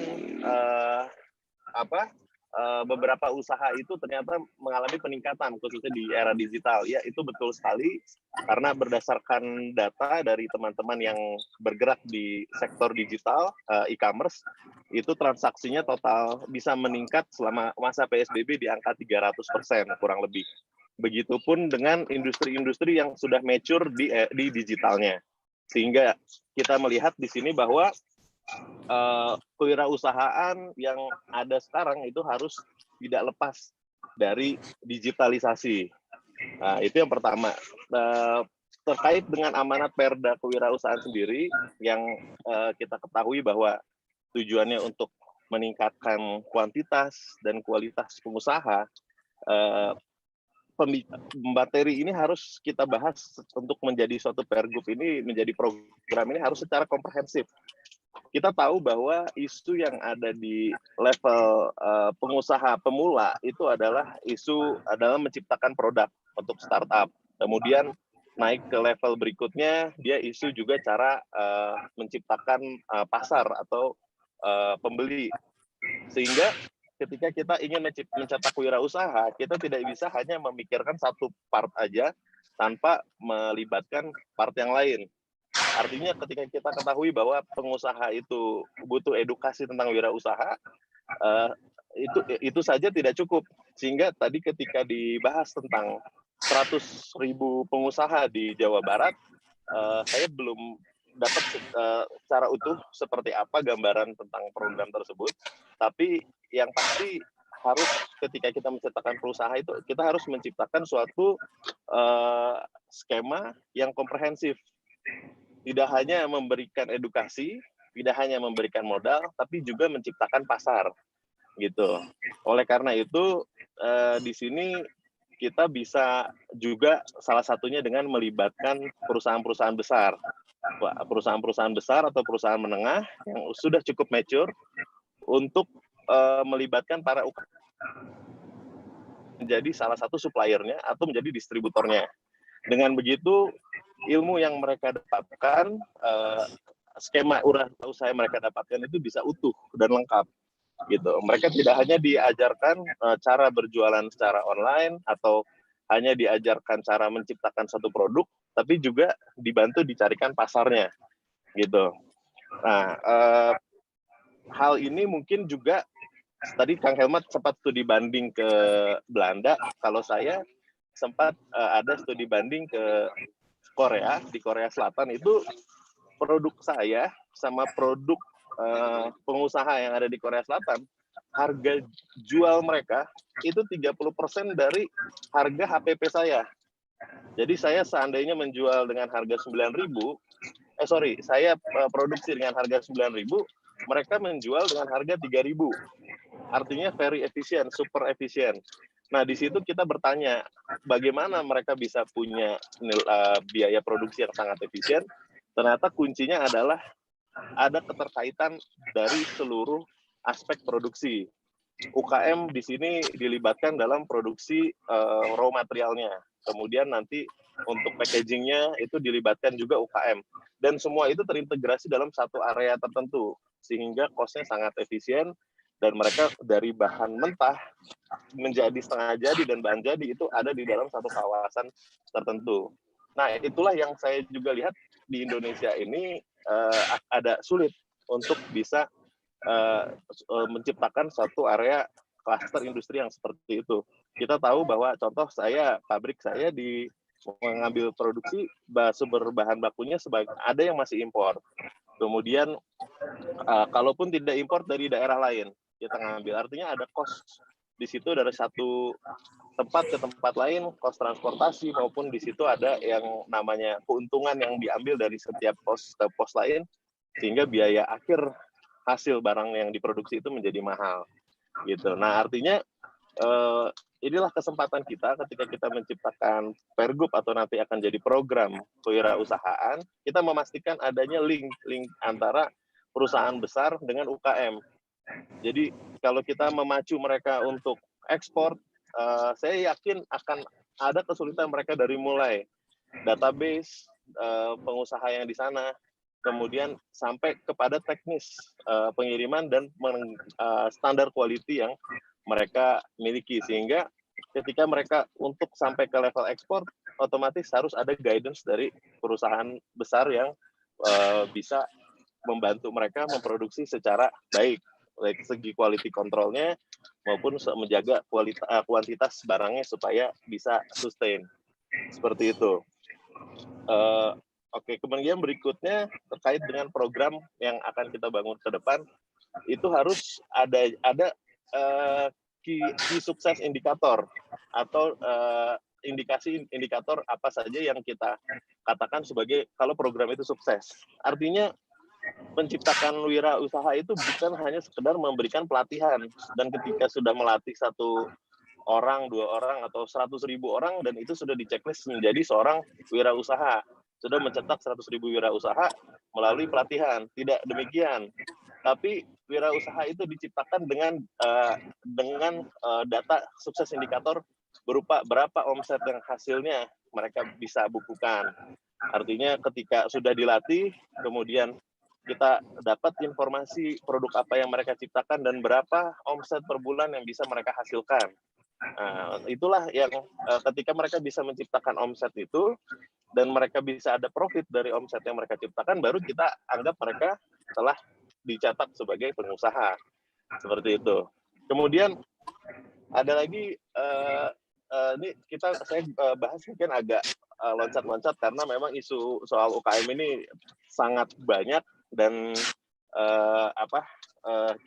beberapa usaha itu ternyata mengalami peningkatan khususnya di era digital. Ya, itu betul sekali karena berdasarkan data dari teman-teman yang bergerak di sektor digital e-commerce itu transaksinya total bisa meningkat selama masa PSBB di angka 300% kurang lebih. Begitupun dengan industri-industri yang sudah mature di digitalnya. Sehingga kita melihat di sini bahwa kewirausahaan yang ada sekarang itu harus tidak lepas dari digitalisasi. Nah, itu yang pertama. Terkait dengan amanat Perda Kewirausahaan sendiri yang kita ketahui bahwa tujuannya untuk meningkatkan kuantitas dan kualitas pengusaha, materi ini harus kita bahas untuk menjadi suatu pergub ini, menjadi program ini harus secara komprehensif. Kita tahu bahwa isu yang ada di level pengusaha pemula itu adalah menciptakan produk untuk startup. Kemudian naik ke level berikutnya, dia isu juga cara menciptakan pasar atau pembeli. Sehingga ketika kita ingin mencetak wirausaha, kita tidak bisa hanya memikirkan satu part aja tanpa melibatkan part yang lain. Artinya ketika kita ketahui bahwa pengusaha itu butuh edukasi tentang wirausaha, itu saja tidak cukup. Sehingga tadi ketika dibahas tentang 100.000 pengusaha di Jawa Barat, saya belum dapat secara utuh seperti apa gambaran tentang program tersebut. Tapi yang pasti harus ketika kita menciptakan perusahaan itu, kita harus menciptakan suatu skema yang komprehensif. Tidak hanya memberikan edukasi, tidak hanya memberikan modal, tapi juga menciptakan pasar, gitu. Oleh karena itu, di sini kita bisa juga salah satunya dengan melibatkan perusahaan-perusahaan besar. Perusahaan-perusahaan besar atau perusahaan menengah yang sudah cukup mature untuk melibatkan para UKM menjadi salah satu suppliernya atau menjadi distributornya. Dengan begitu, ilmu yang mereka dapatkan, skema usaha yang mereka dapatkan itu bisa utuh dan lengkap. Gitu. Mereka tidak hanya diajarkan cara berjualan secara online atau hanya diajarkan cara menciptakan satu produk, tapi juga dibantu dicarikan pasarnya, gitu. Nah, hal ini mungkin juga tadi Kang Helmat sempat studi banding ke Belanda. Kalau saya sempat ada studi banding ke Korea, di Korea Selatan itu produk saya sama produk pengusaha yang ada di Korea Selatan, harga jual mereka itu 30% dari harga HPP saya. Jadi saya seandainya menjual dengan harga 9.000, saya produksi dengan harga 9.000, mereka menjual dengan harga 3.000. Artinya very efisien, super efisien. Nah, di situ kita bertanya, bagaimana mereka bisa punya biaya produksi yang sangat efisien? Ternyata kuncinya adalah ada keterkaitan dari seluruh aspek produksi. UKM di sini dilibatkan dalam produksi raw materialnya. Kemudian nanti untuk packagingnya itu dilibatkan juga UKM. Dan semua itu terintegrasi dalam satu area tertentu. Sehingga cost-nya sangat efisien. Dan mereka dari bahan mentah menjadi setengah jadi dan bahan jadi itu ada di dalam satu kawasan tertentu. Nah, itulah yang saya juga lihat di Indonesia ini ada sulit untuk bisa menciptakan satu area klaster industri yang seperti itu. Kita tahu bahwa contoh pabrik saya di mengambil produksi sumber bahan bakunya ada yang masih impor. Kemudian kalaupun tidak impor dari daerah lain, kita ngambil. Artinya ada cost di situ dari satu tempat ke tempat lain, cost transportasi maupun di situ ada yang namanya keuntungan yang diambil dari setiap pos ke pos lain, sehingga biaya akhir hasil barang yang diproduksi itu menjadi mahal. Gitu. Nah, artinya inilah kesempatan kita ketika kita menciptakan pergub atau nanti akan jadi program kewirausahaan, kita memastikan adanya link antara perusahaan besar dengan UKM. Jadi kalau kita memacu mereka untuk ekspor, saya yakin akan ada kesulitan mereka dari mulai database pengusaha yang di sana, kemudian sampai kepada teknis pengiriman dan standar quality yang mereka miliki, sehingga ketika mereka untuk sampai ke level ekspor, otomatis harus ada guidance dari perusahaan besar yang bisa membantu mereka memproduksi secara baik, baik segi quality controlnya maupun menjaga kuantitas barangnya supaya bisa sustain. Seperti itu. Oke, kemudian berikutnya terkait dengan program yang akan kita bangun ke depan, itu harus ada key sukses indikator atau indikator apa saja yang kita katakan sebagai kalau program itu sukses. Artinya menciptakan wirausaha itu bukan hanya sekedar memberikan pelatihan, dan ketika sudah melatih satu orang, 2 orang, atau 100.000 orang, dan itu sudah di-checklist menjadi seorang wirausaha. Sudah mencetak 100.000 wirausaha melalui pelatihan. Tidak demikian. Tapi wirausaha itu diciptakan dengan data sukses indikator berupa berapa omset yang hasilnya mereka bisa bukukan. Artinya ketika sudah dilatih, kemudian kita dapat informasi produk apa yang mereka ciptakan dan berapa omset per bulan yang bisa mereka hasilkan. Itulah yang ketika mereka bisa menciptakan omset itu dan mereka bisa ada profit dari omset yang mereka ciptakan, baru kita anggap mereka telah dicatat sebagai pengusaha. Seperti itu. Kemudian ada lagi, ini saya bahas mungkin agak loncat-loncat karena memang isu soal UKM ini sangat banyak dan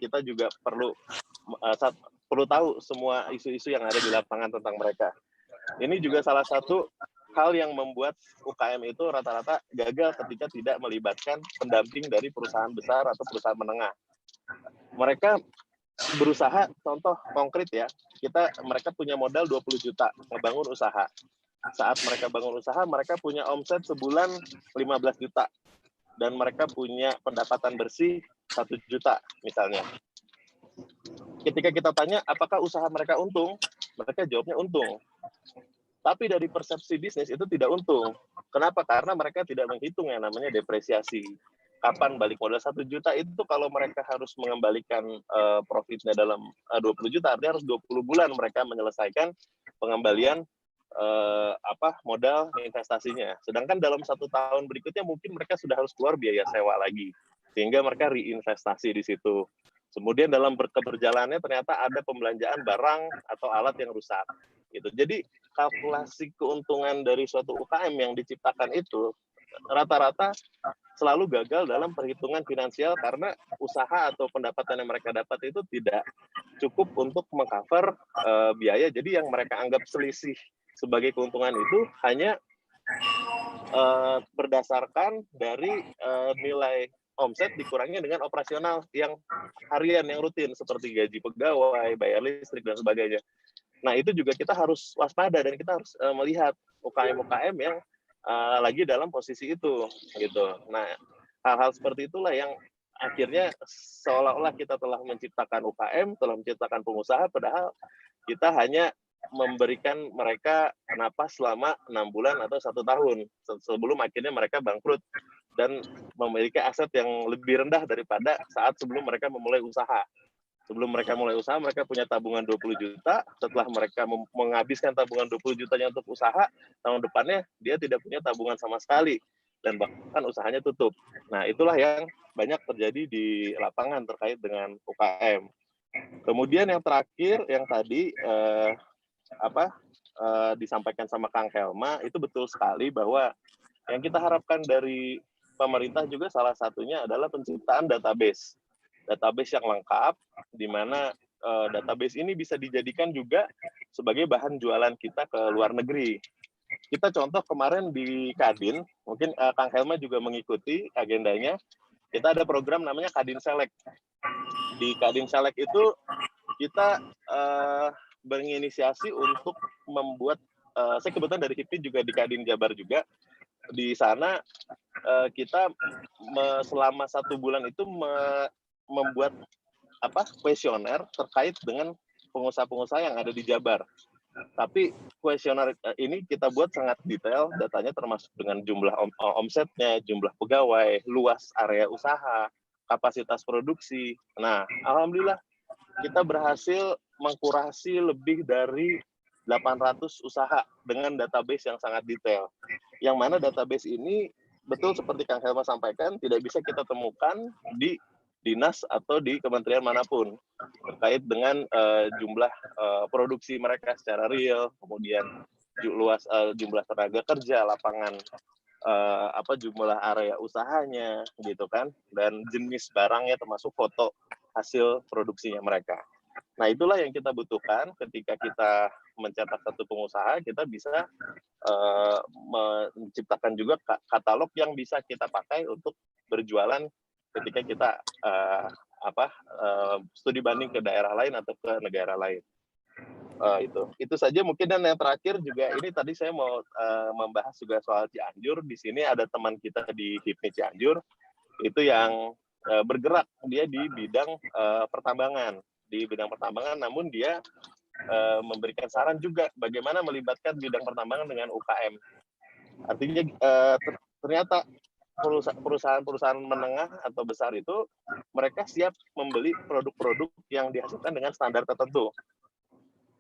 kita juga perlu tahu semua isu-isu yang ada di lapangan tentang mereka. Ini juga salah satu hal yang membuat UKM itu rata-rata gagal ketika tidak melibatkan pendamping dari perusahaan besar atau perusahaan menengah. Mereka berusaha, contoh konkret ya, mereka punya modal 20 juta ngebangun usaha. Saat mereka bangun usaha, mereka punya omset sebulan 15 juta. Dan mereka punya pendapatan bersih 1 juta misalnya. Ketika kita tanya apakah usaha mereka untung, mereka jawabnya untung. Tapi dari persepsi bisnis itu tidak untung. Kenapa? Karena mereka tidak menghitung yang namanya depresiasi. Kapan balik modal 1 juta itu kalau mereka harus mengembalikan profitnya dalam 20 juta, artinya harus 20 bulan mereka menyelesaikan pengembalian modal investasinya. Sedangkan dalam 1 tahun berikutnya mungkin mereka sudah harus keluar biaya sewa lagi, sehingga mereka reinvestasi di situ. Kemudian dalam keberjalanannya ternyata ada pembelanjaan barang atau alat yang rusak. Gitu. Jadi kalkulasi keuntungan dari suatu UKM yang diciptakan itu rata-rata selalu gagal dalam perhitungan finansial karena usaha atau pendapatan yang mereka dapat itu tidak cukup untuk mengcover biaya. Jadi yang mereka anggap selisih sebagai keuntungan itu hanya berdasarkan dari nilai omset dikurangi dengan operasional yang harian, yang rutin, seperti gaji pegawai, bayar listrik, dan sebagainya. Nah, itu juga kita harus waspada dan kita harus melihat UKM-UKM yang lagi dalam posisi itu. Gitu. Nah, hal-hal seperti itulah yang akhirnya seolah-olah kita telah menciptakan UKM, telah menciptakan pengusaha, padahal kita hanya memberikan mereka napas selama 6 bulan atau 1 tahun sebelum akhirnya mereka bangkrut dan memiliki aset yang lebih rendah daripada saat sebelum mereka memulai usaha. Sebelum mereka mulai usaha, mereka punya tabungan 20 juta. Setelah mereka menghabiskan tabungan 20 jutanya untuk usaha, tahun depannya dia tidak punya tabungan sama sekali. Dan bahkan usahanya tutup. Nah, itulah yang banyak terjadi di lapangan terkait dengan UKM. Kemudian yang terakhir, yang tadi disampaikan sama Kang Helma, itu betul sekali bahwa yang kita harapkan dari pemerintah juga salah satunya adalah penciptaan database yang lengkap, di mana database ini bisa dijadikan juga sebagai bahan jualan kita ke luar negeri. Kita contoh kemarin di Kadin, mungkin Kang Helma juga mengikuti agendanya, kita ada program namanya Kadin Select. Di Kadin Select itu kita berinisiasi untuk membuat, saya kebetulan dari HIPI juga di Kadin Jabar juga, di sana kita selama 1 bulan itu membuat kuesioner terkait dengan pengusaha-pengusaha yang ada di Jabar. Tapi kuesioner ini kita buat sangat detail, datanya termasuk dengan jumlah omsetnya, jumlah pegawai, luas area usaha, kapasitas produksi. Nah, alhamdulillah kita berhasil mengkurasi lebih dari 800 usaha dengan database yang sangat detail. Yang mana database ini betul seperti Kang Helma sampaikan, tidak bisa kita temukan di dinas atau di kementerian manapun terkait dengan jumlah produksi mereka secara real, kemudian luas jumlah tenaga kerja, lapangan, jumlah area usahanya, gitu kan, dan jenis barangnya termasuk foto hasil produksinya mereka. Nah, itulah yang kita butuhkan ketika kita mencetak satu pengusaha, kita bisa menciptakan juga katalog yang bisa kita pakai untuk berjualan ketika kita studi banding ke daerah lain atau ke negara lain. Itu saja mungkin. Dan yang terakhir juga ini tadi saya mau membahas juga soal Cianjur. Di sini ada teman kita di HIPMI Cianjur itu yang bergerak dia di bidang pertambangan, namun dia memberikan saran juga bagaimana melibatkan bidang pertambangan dengan UKM. Artinya ternyata perusahaan-perusahaan menengah atau besar itu mereka siap membeli produk-produk yang dihasilkan dengan standar tertentu.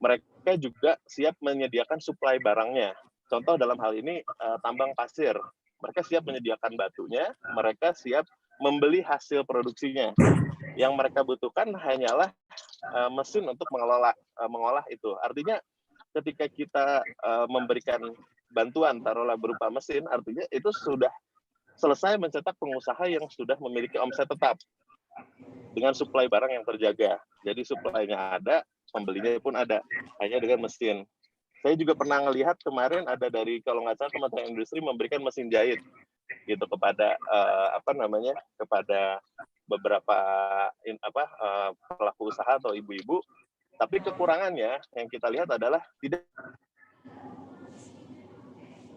Mereka juga siap menyediakan suplai barangnya. Contoh dalam hal ini tambang pasir. Mereka siap menyediakan batunya, mereka siap membeli hasil produksinya. Yang mereka butuhkan hanyalah mesin untuk mengolah itu. Artinya ketika kita memberikan bantuan taruhlah berupa mesin, artinya itu sudah selesai mencetak pengusaha yang sudah memiliki omset tetap dengan suplai barang yang terjaga. Jadi suplainya ada, pembelinya pun ada, hanya dengan mesin. Saya juga pernah melihat kemarin ada dari kalau nggak salah Kementerian Industri memberikan mesin jahit gitu kepada kepada beberapa pelaku usaha atau ibu-ibu. Tapi kekurangannya yang kita lihat adalah tidak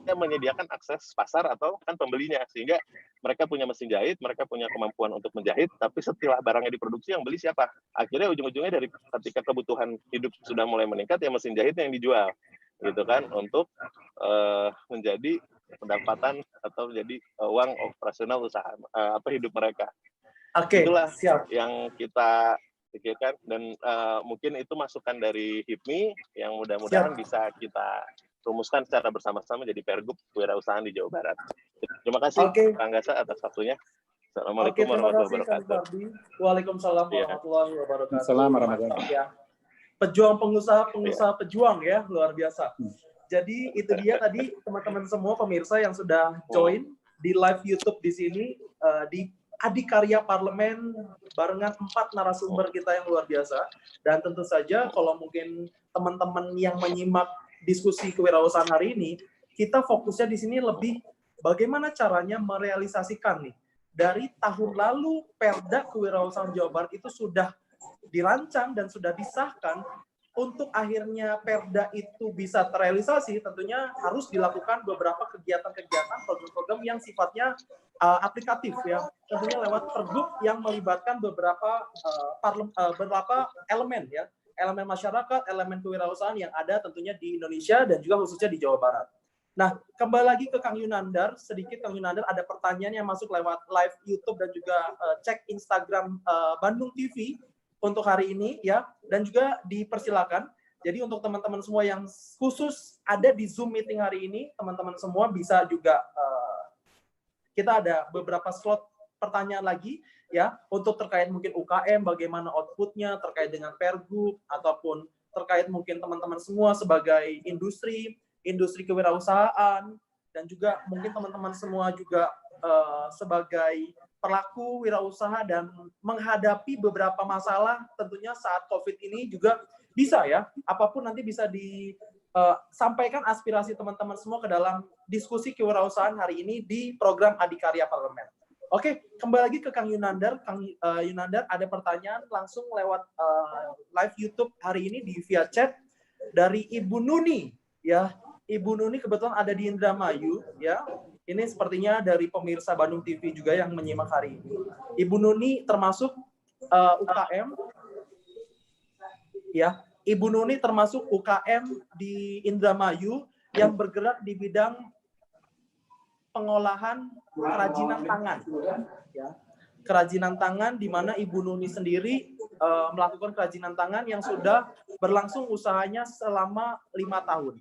menyediakan akses pasar atau kan pembelinya, sehingga mereka punya mesin jahit, mereka punya kemampuan untuk menjahit, tapi setelah barangnya diproduksi yang beli siapa? Akhirnya ujung-ujungnya dari ketika kebutuhan hidup sudah mulai meningkat, ya mesin jahitnya yang dijual, gitu kan, untuk menjadi pendapatan atau menjadi uang operasional usaha hidup mereka. Oke, Itulah siap. yang kita pikirkan, dan mungkin itu masukan dari HIPMI yang mudah-mudahan bisa kita rumuskan secara bersama-sama jadi Pergub Kewirausahaan di Jawa Barat. Terima kasih Kang Gasa atas waktunya. Assalamualaikum warahmatullahi wabarakatuh. Waalaikumsalam warahmatullahi wabarakatuh. Assalamualaikum warahmatullahi wabarakatuh. Ya. Pejuang pengusaha pejuang ya, luar biasa. Jadi itu dia tadi teman-teman semua pemirsa yang sudah join di live YouTube di sini di Adikarya Parlemen barengan 4 narasumber kita yang luar biasa. Dan tentu saja kalau mungkin teman-teman yang menyimak diskusi kewirausahaan hari ini, kita fokusnya di sini lebih bagaimana caranya merealisasikan nih. Dari tahun lalu Perda Kewirausahaan Jawa Barat itu sudah dirancang dan sudah disahkan. Untuk akhirnya Perda itu bisa terrealisasi, tentunya harus dilakukan beberapa kegiatan-kegiatan, program-program yang sifatnya aplikatif ya. Tentunya lewat Pergub yang melibatkan beberapa elemen ya. Elemen masyarakat, elemen kewirausahaan yang ada tentunya di Indonesia dan juga khususnya di Jawa Barat. Nah, kembali lagi ke Kang Yunandar, sedikit Kang Yunandar ada pertanyaan yang masuk lewat live YouTube dan juga cek Instagram Bandung TV untuk hari ini ya, dan juga dipersilakan. Jadi untuk teman-teman semua yang khusus ada di Zoom meeting hari ini, teman-teman semua bisa juga kita ada beberapa slot pertanyaan lagi ya, untuk terkait mungkin UKM, bagaimana outputnya, terkait dengan Pergub, ataupun terkait mungkin teman-teman semua sebagai industri kewirausahaan, dan juga mungkin teman-teman semua juga sebagai pelaku wirausaha dan menghadapi beberapa masalah tentunya saat COVID ini juga bisa ya, apapun nanti bisa disampaikan aspirasi teman-teman semua ke dalam diskusi kewirausahaan hari ini di program Adikarya Parlemen. Oke, kembali lagi ke Kang Yunandar. Kang Yunandar ada pertanyaan langsung lewat live YouTube hari ini di via chat dari Ibu Nuni ya. Ibu Nuni kebetulan ada di Indramayu ya. Ini sepertinya dari pemirsa Bandung TV juga yang menyimak hari ini. Ibu Nuni termasuk UKM ya. Ibu Nuni termasuk UKM di Indramayu yang bergerak di bidang pengolahan kerajinan tangan ya. Kerajinan tangan di mana Ibu Nuni sendiri melakukan kerajinan tangan yang sudah berlangsung usahanya selama 5 tahun.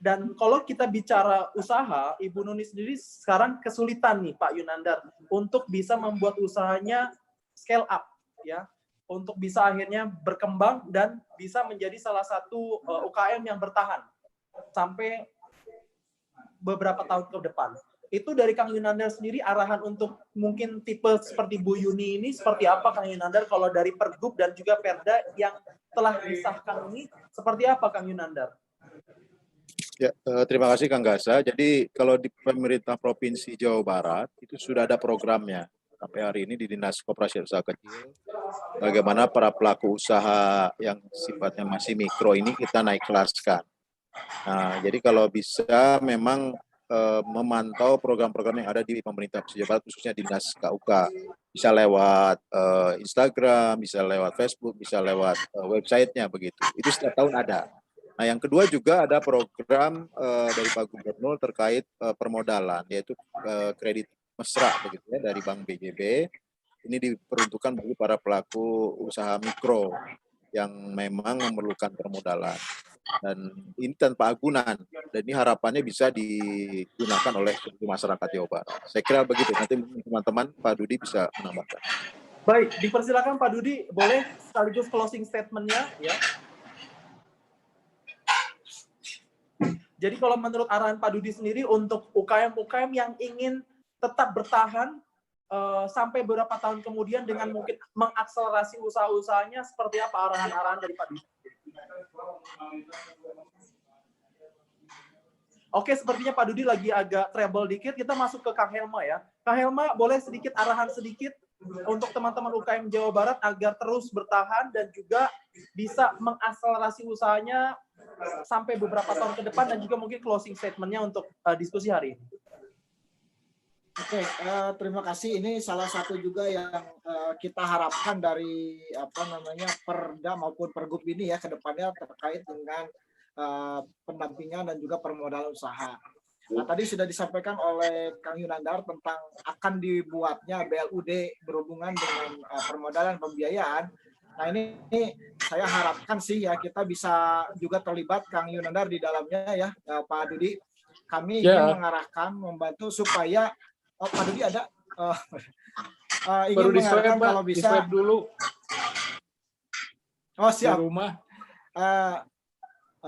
Dan kalau kita bicara usaha, Ibu Nuni sendiri sekarang kesulitan nih Pak Yunandar untuk bisa membuat usahanya scale up ya, untuk bisa akhirnya berkembang dan bisa menjadi salah satu UKM yang bertahan sampai beberapa tahun ke depan. Itu dari Kang Yunandar sendiri arahan untuk mungkin tipe seperti Bu Yuni ini seperti apa Kang Yunandar, kalau dari Pergub dan juga Perda yang telah disahkan ini seperti apa Kang Yunandar? Ya, terima kasih Kang Gasa. Jadi kalau di pemerintah Provinsi Jawa Barat itu sudah ada programnya. sampai hari ini di Dinas Koperasi Usaha Kecil, bagaimana para pelaku usaha yang sifatnya masih mikro ini kita naik kelaskan. Nah, jadi kalau bisa memang memantau program-program yang ada di pemerintah Jawa Barat, khususnya Dinas KUK, bisa lewat Instagram, bisa lewat Facebook, bisa lewat websitenya begitu. Itu setiap tahun ada. Nah, yang kedua juga ada program dari Pak Gubernur terkait permodalan, yaitu kredit mesra begitu ya dari Bank BJB. Ini diperuntukkan bagi para pelaku usaha mikro yang memang memerlukan permodalan. Dan ini tanpa agunan, dan ini harapannya bisa digunakan oleh seluruh masyarakat Jawa Barat. Saya kira begitu, nanti teman-teman Pak Dudi bisa menambahkan. Baik, dipersilakan Pak Dudi, boleh sekaligus closing statement-nya ya. Jadi kalau menurut arahan Pak Dudi sendiri untuk UKM-UKM yang ingin tetap bertahan sampai beberapa tahun kemudian dengan mungkin mengakselerasi usaha-usahanya, seperti apa arahan-arahan dari Pak Dudi? Oke, sepertinya Pak Dudi lagi agak trouble dikit. Kita masuk ke Kang Helma ya. Kang Helma, boleh sedikit arahan sedikit untuk teman-teman UKM Jawa Barat agar terus bertahan dan juga bisa mengakselerasi usahanya sampai beberapa tahun ke depan, dan juga mungkin closing statement-nya untuk diskusi hari ini. Oke, terima kasih. Ini salah satu juga yang kita harapkan dari Perda maupun Pergub ini ya ke depannya terkait dengan pendampingan dan juga permodalan usaha. Nah, tadi sudah disampaikan oleh Kang Yunandar tentang akan dibuatnya BLUD berhubungan dengan permodalan pembiayaan. Nah, ini saya harapkan sih ya kita bisa juga terlibat Kang Yunandar di dalamnya ya, Pak Dudi. Kami ingin mengarahkan, membantu supaya Pak Dudi ada ingin baru mengarahkan di-swab, kalau bisa di-swab dulu. Oh, siap. Di rumah.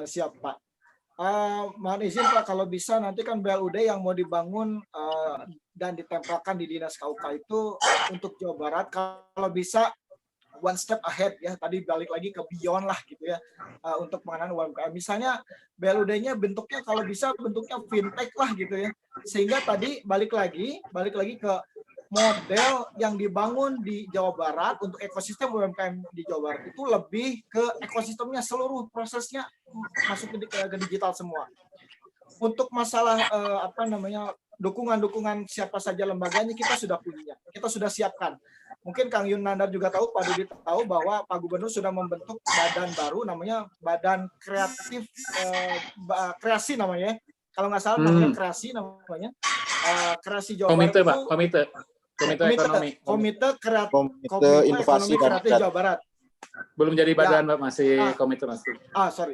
Siap Pak. Mohon izin Pak, kalau bisa nanti kan BLUD yang mau dibangun dan ditempelkan di Dinas KUK itu untuk Jawa Barat, kalau bisa one step ahead ya, tadi balik lagi ke beyond lah gitu ya, untuk pengenalan UMKM. Misalnya BLUD-nya bentuknya kalau bisa bentuknya fintech lah gitu ya, sehingga tadi balik lagi ke model yang dibangun di Jawa Barat untuk ekosistem UMKM di Jawa Barat itu lebih ke ekosistemnya, seluruh prosesnya masuk ke digital semua. Untuk masalah dukungan siapa saja lembaganya kita sudah punya, kita sudah siapkan. Mungkin Kang Yunandar juga tahu, Pak Dudi tahu bahwa Pak Gubernur sudah membentuk badan baru namanya Badan Kreatif Kreasi namanya. Kalau nggak salah namanya Kreasi namanya. Kreasi Jawa Komite, Barat Pak, itu Komite Ekonomi. Komite Inovasi Kreatif Jawa Barat. Belum jadi badan, Pak, masih komite masih. Sorry.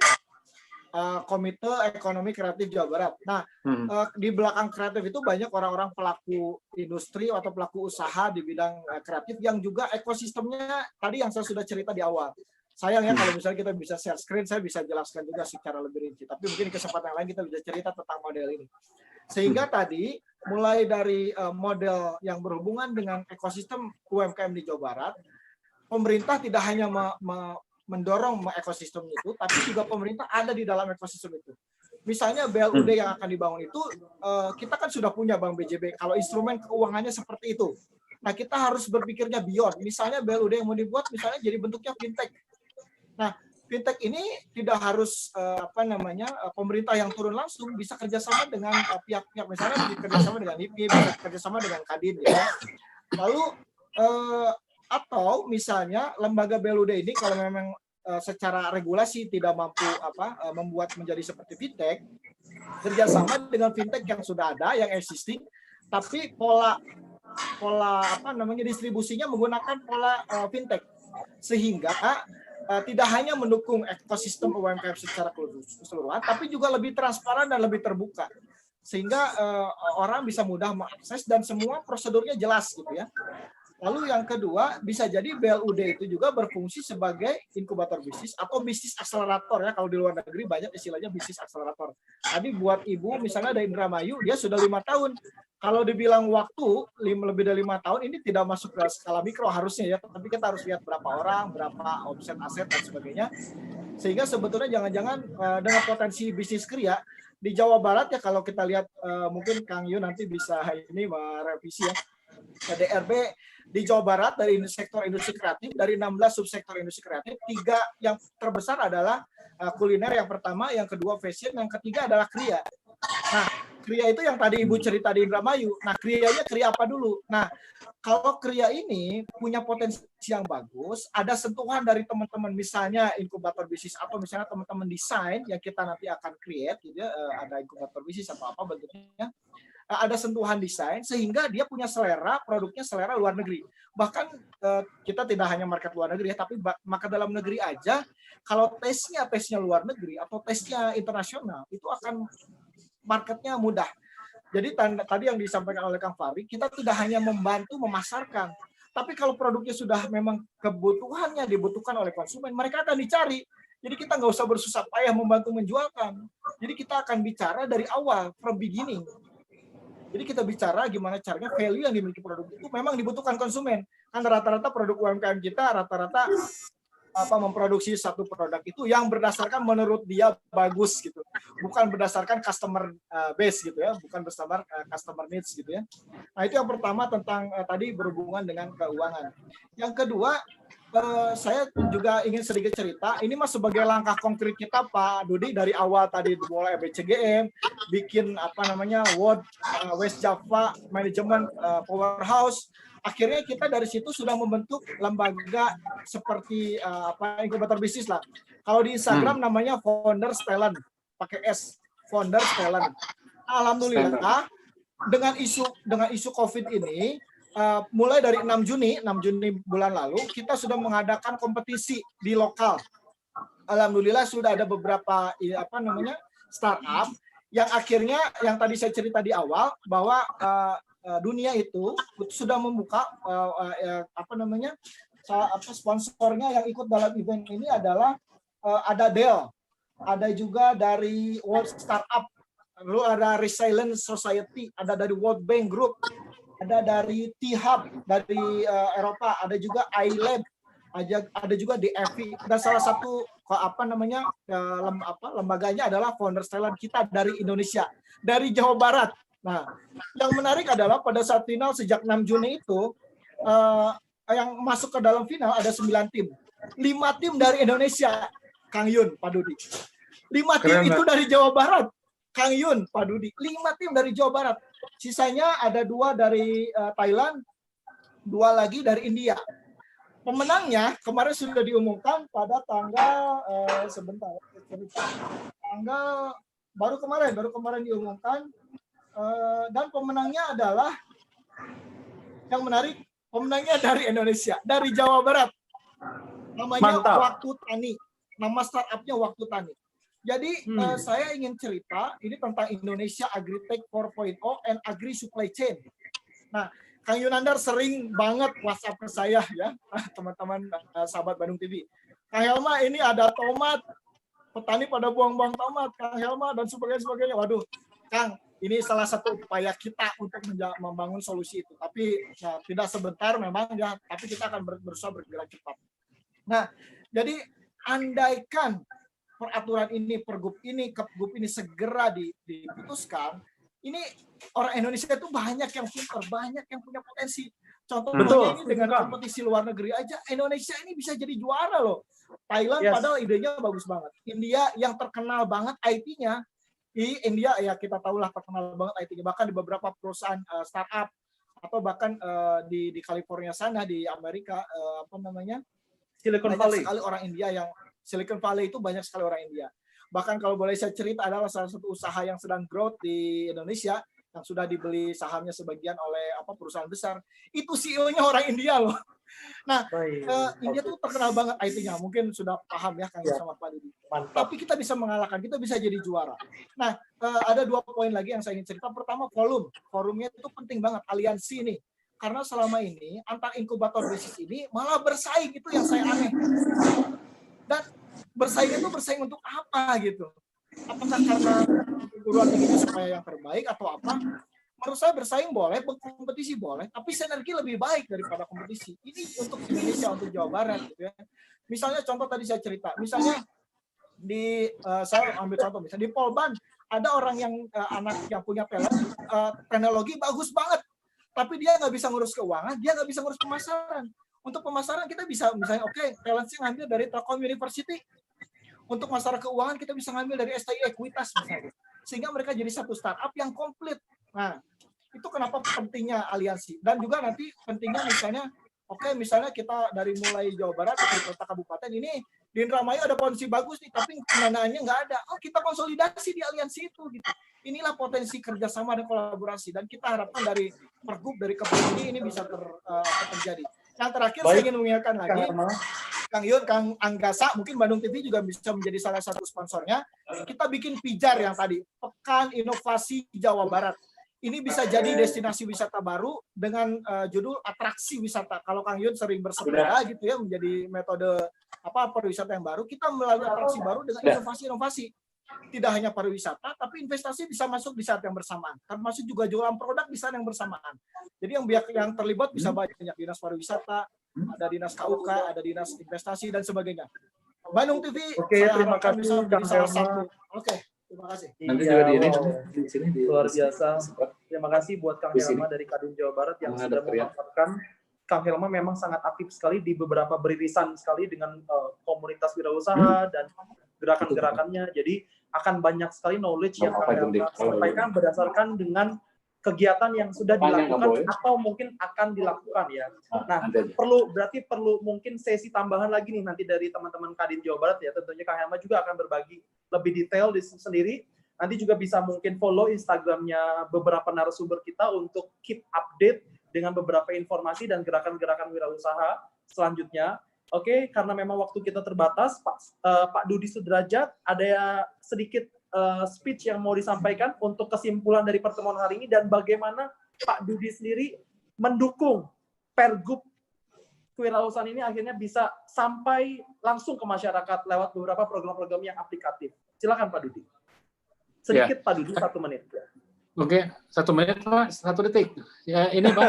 Komite Ekonomi Kreatif Jawa Barat. Nah, di belakang kreatif itu banyak orang-orang pelaku industri atau pelaku usaha di bidang kreatif yang juga ekosistemnya tadi yang saya sudah cerita di awal. Sayangnya kalau misalnya kita bisa share screen, saya bisa jelaskan juga secara lebih rinci. Tapi mungkin di kesempatan lain kita bisa cerita tentang model ini. Sehingga tadi mulai dari model yang berhubungan dengan ekosistem UMKM di Jawa Barat, pemerintah tidak hanya mendorong ekosistem itu, tapi juga pemerintah ada di dalam ekosistem itu. Misalnya BLUD yang akan dibangun itu, kita kan sudah punya Bank BJB, kalau instrumen keuangannya seperti itu. Nah, kita harus berpikirnya beyond. Misalnya BLUD yang mau dibuat, misalnya jadi bentuknya fintech. Nah, fintech ini tidak harus pemerintah yang turun langsung, bisa kerjasama dengan pihak-pihak, misalnya kerjasama dengan IP, bisa kerjasama dengan Kadin. Ya. Lalu, atau misalnya lembaga BLUD ini kalau memang secara regulasi tidak mampu membuat menjadi seperti fintech, kerjasama dengan fintech yang sudah ada, yang existing, tapi pola distribusinya menggunakan pola fintech, sehingga tidak hanya mendukung ekosistem UMKM secara keseluruhan, tapi juga lebih transparan dan lebih terbuka, sehingga orang bisa mudah mengakses dan semua prosedurnya jelas gitu ya. Lalu yang kedua, bisa jadi BLUD itu juga berfungsi sebagai inkubator bisnis atau bisnis akselerator ya. Kalau di luar negeri banyak istilahnya bisnis akselerator. Tadi buat ibu misalnya ada Indramayu, dia sudah 5 tahun. Kalau dibilang waktu lebih dari 5 tahun, ini tidak masuk ke skala mikro harusnya ya. Tapi kita harus lihat berapa orang, berapa omset aset dan sebagainya. Sehingga sebetulnya jangan-jangan dengan potensi bisnis kria di Jawa Barat ya, kalau kita lihat mungkin Kang Yu nanti bisa ini merevisi ya. DRB di Jawa Barat dari sektor industri kreatif, dari 16 subsektor industri kreatif, 3 yang terbesar adalah kuliner yang pertama, yang kedua fashion, yang ketiga adalah kriya. Nah, kriya itu yang tadi Ibu cerita di Indramayu. Nah, kriyanya kriya apa dulu? Nah, kalau kriya ini punya potensi yang bagus, ada sentuhan dari teman-teman, misalnya inkubator bisnis atau misalnya teman-teman desain yang kita nanti akan create, gitu ya, ada inkubator bisnis atau apa bentuknya, ada sentuhan desain sehingga dia punya selera, produknya selera luar negeri. Bahkan kita tidak hanya market luar negeri ya, tapi market dalam negeri aja, kalau tesnya luar negeri atau tesnya internasional, itu akan marketnya mudah. Jadi tadi yang disampaikan oleh Kang Fahri, kita tidak hanya membantu memasarkan, tapi kalau produknya sudah memang kebutuhannya dibutuhkan oleh konsumen, mereka akan dicari. Jadi kita nggak usah bersusah payah membantu menjualkan. Jadi kita akan bicara dari awal, from beginning. Jadi kita bicara gimana caranya value yang dimiliki produk itu memang dibutuhkan konsumen. Kan rata-rata produk UMKM kita rata-rata memproduksi satu produk itu yang berdasarkan menurut dia bagus gitu. Bukan berdasarkan customer base gitu ya, bukan berdasarkan customer needs gitu ya. Nah, itu yang pertama tentang tadi berhubungan dengan keuangan. Yang kedua, saya juga ingin sedikit cerita. Ini mas sebagai langkah konkret kita Pak Dudi dari awal tadi mulai BCGM, bikin World West Java Management Powerhouse. Akhirnya kita dari situ sudah membentuk lembaga seperti inkubator bisnis lah. Kalau di Instagram namanya Founders Talent, pakai S, Founders Talent. Alhamdulillah dengan isu COVID ini. Mulai dari 6 Juni bulan lalu kita sudah mengadakan kompetisi di lokal. Alhamdulillah sudah ada beberapa startup yang akhirnya yang tadi saya cerita di awal bahwa dunia itu sudah membuka sponsornya yang ikut dalam event ini adalah ada Dell, ada juga dari World Startup, lalu ada Resilience Society, ada dari World Bank Group, ada dari T-Hub dari Eropa, ada juga iLab, ada juga DFI. Dan salah satu lembaganya adalah Founders Talent kita dari Indonesia, dari Jawa Barat. Nah, yang menarik adalah pada saat final sejak 6 Juni itu yang masuk ke dalam final ada 9 tim. 5 tim dari Indonesia, Kang Yun, Pak Dudi. 5 tim itu dari Jawa Barat, Kang Yun, Pak Dudi. 5 tim dari Jawa Barat. Sisanya ada 2 dari Thailand, 2 lagi dari India. Pemenangnya kemarin sudah diumumkan pada tanggal baru kemarin diumumkan, dan pemenangnya adalah yang menarik, pemenangnya dari Indonesia, dari Jawa Barat. Namanya Waktu Tani. Nama startupnya Waktu Tani. Jadi saya ingin cerita ini tentang Indonesia Agritech 4.0 and Agri Supply Chain. Nah, Kang Yunandar sering banget WhatsApp ke saya ya, teman-teman sahabat Bandung TV. Kang Helma, ini ada tomat, petani pada buang-buang tomat, Kang Helma dan sebagainya. Waduh, Kang, ini salah satu upaya kita untuk membangun solusi itu. Tapi tidak sebentar memang ya, tapi kita akan berusaha bergerak cepat. Nah, jadi andaikan peraturan ini, pergub ini, kepgub ini segera diputuskan, ini orang Indonesia itu banyak yang pintar, banyak yang punya potensi. Contohnya ini dengan kompetisi luar negeri aja, Indonesia ini bisa jadi juara loh. Thailand padahal idenya bagus banget. India yang terkenal banget IT-nya, di India ya kita tahulah terkenal banget IT-nya. Bahkan di beberapa perusahaan startup atau bahkan di California sana di Amerika Silicon Valley. Sekali orang India yang Silicon Valley itu banyak sekali orang India. Bahkan kalau boleh saya cerita adalah salah satu usaha yang sedang growth di Indonesia yang sudah dibeli sahamnya sebagian oleh perusahaan besar. Itu CEO-nya orang India loh. Nah, India tuh terkenal banget IT-nya. Mungkin sudah paham ya Kang sama Pak Didi. Tapi kita bisa mengalahkan, kita bisa jadi juara. Nah, ada 2 poin lagi yang saya ingin cerita. Pertama, volume. Volumenya itu penting banget, aliansi nih. Karena selama ini antar inkubator bisnis ini malah bersaing, itu yang saya aneh. Dan bersaing itu bersaing untuk apa gitu? Apakah karena perguruan tingginya supaya yang terbaik atau apa? Menurut saya bersaing boleh, berkompetisi boleh, tapi sinergi lebih baik daripada kompetisi. Ini untuk Indonesia, untuk Jawa Barat gitu ya. Misalnya contoh tadi saya cerita, misalnya saya ambil contoh misalnya di Polban ada orang yang anak yang punya talent, teknologi bagus banget. tapi dia nggak bisa ngurus keuangan, dia nggak bisa ngurus pemasaran. Untuk pemasaran kita bisa misalnya talent-nya ngambil dari Telkom University. Untuk masalah keuangan kita bisa ngambil dari STI Ekuitas misalnya. Sehingga mereka jadi satu startup yang komplit. Nah, itu kenapa pentingnya aliansi. Dan juga nanti pentingnya misalnya, misalnya kita dari mulai Jawa Barat ke kota kabupaten ini, di Indramayu ada potensi bagus nih, tapi pendanaannya nggak ada. Kita konsolidasi di aliansi itu. Gitu. Inilah potensi kerjasama dan kolaborasi. Dan kita harapkan dari Pergub, dari Kepri ini bisa terjadi. Yang terakhir saya ingin mengingatkan lagi, Kang Yun, Kang Anggasa, mungkin Bandung TV juga bisa menjadi salah satu sponsornya. Kita bikin pijar yang tadi, Pekan Inovasi Jawa Barat. Ini bisa jadi destinasi wisata baru dengan judul atraksi wisata. Kalau Kang Yun sering bersepeda gitu ya, menjadi metode pariwisata yang baru, kita melalui atraksi baru dengan inovasi-inovasi. Tidak hanya pariwisata, tapi investasi bisa masuk di saat yang bersamaan. Termasuk juga jualan produk di saat yang bersamaan. Jadi yang terlibat bisa banyak, dinas pariwisata, ada dinas KUK, ada dinas investasi dan sebagainya. Bandung TV, terima kasih bisa menjadi salah satu. Terima kasih. Nanti juga di sini luar biasa. Terima kasih buat Kang Helma dari Kadin Jawa Barat yang sudah memanfaatkan. Kang Helma memang sangat aktif sekali di beberapa beririsan sekali dengan komunitas wirausaha dan gerakan-gerakannya. Jadi akan banyak sekali knowledge yang Kang Helma sampaikan berdasarkan dengan kegiatan yang sudah dilakukan atau mungkin akan dilakukan ya. Nah, berarti perlu mungkin sesi tambahan lagi nih nanti dari teman-teman Kadin Jawa Barat ya. Tentunya Kang Helma juga akan berbagi lebih detail di sendiri. Nanti juga bisa mungkin follow Instagramnya beberapa narasumber kita untuk keep update dengan beberapa informasi dan gerakan-gerakan wirausaha selanjutnya. Karena memang waktu kita terbatas, Pak Dudi Sudrajat, ada sedikit speech yang mau disampaikan untuk kesimpulan dari pertemuan hari ini dan bagaimana Pak Dudi sendiri mendukung Pergub kewirausahaan ini akhirnya bisa sampai langsung ke masyarakat lewat beberapa program-program yang aplikatif. Silakan Pak Dudi. Sedikit Pak Dudi, 1 menit. Oke, 1 menit Pak, 1 detik. Ya, ini Pak,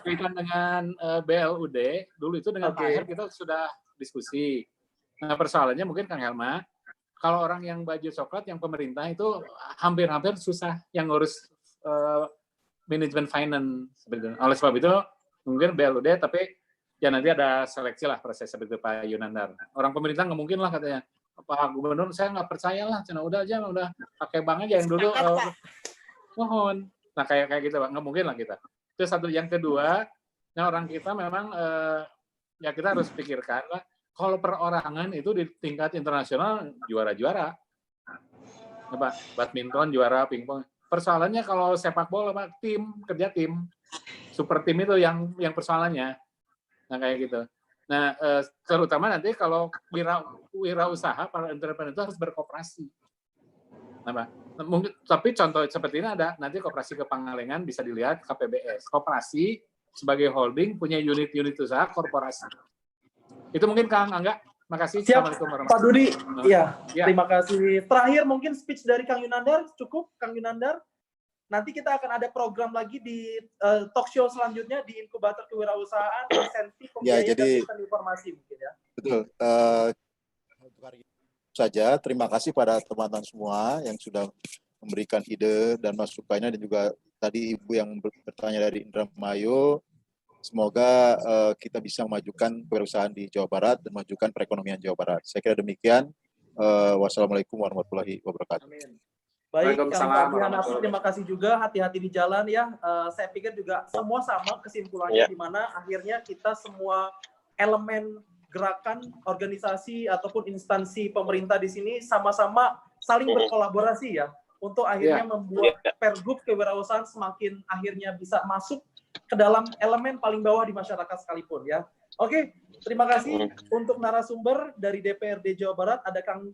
kaitan dengan BLUD, dulu itu dengan Pak Aher kita sudah diskusi. Nah, persoalannya mungkin Kang Helma, kalau orang yang baju coklat, yang pemerintah itu hampir-hampir susah yang ngurus manajemen finance. Oleh sebab itu, mungkin BLUD, tapi ya nanti ada seleksi lah proses seperti Pak Yunandar. Orang pemerintah nggak mungkin lah katanya. Pak Gubernur, saya nggak percaya lah, udah pakai bank aja yang dulu. Mohon. Nah kayak gitu Pak, nggak mungkin lah kita. Itu satu. Yang kedua, orang kita memang ya kita harus pikirkan lah, kalau perorangan itu di tingkat internasional juara-juara. Apa? Badminton juara, pingpong. Persoalannya kalau sepak bola Pak, kerja tim. Super tim itu yang persoalannya. Nah kayak gitu. Nah terutama nanti kalau wirausaha, para entrepreneur itu harus berkooperasi. Nah, mungkin, tapi contoh seperti ini ada, nanti koperasi ke Pangalengan bisa dilihat KPBS. Koperasi sebagai holding punya unit-unit usaha korporasi. Itu mungkin Kang Angga. Makasih. Siap, Pak Dudi. Iya, terima kasih. Terakhir mungkin speech dari Kang Yunandar. Cukup, Kang Yunandar. Nanti kita akan ada program lagi di talk show selanjutnya di Inkubator Kewirausahaan, insentif pembiayaan dan sistem informasi mungkin ya. Betul. Saja, terima kasih pada teman-teman semua yang sudah memberikan ide dan masukannya, dan juga tadi Ibu yang bertanya dari Indramayu. Semoga kita bisa memajukan kewirausahaan di Jawa Barat dan memajukan perekonomian Jawa Barat. Saya kira demikian. Wassalamualaikum warahmatullahi wabarakatuh. Amin. Baik, Kang Fabian, terima kasih juga. Hati-hati di jalan ya. Saya pikir juga semua sama kesimpulannya, di mana akhirnya kita semua elemen gerakan, organisasi, ataupun instansi pemerintah di sini sama-sama saling berkolaborasi ya, untuk akhirnya membuat Pergub kewirausahaan semakin akhirnya bisa masuk ke dalam elemen paling bawah di masyarakat sekalipun ya. Oke, terima kasih untuk narasumber dari DPRD Jawa Barat, ada Kang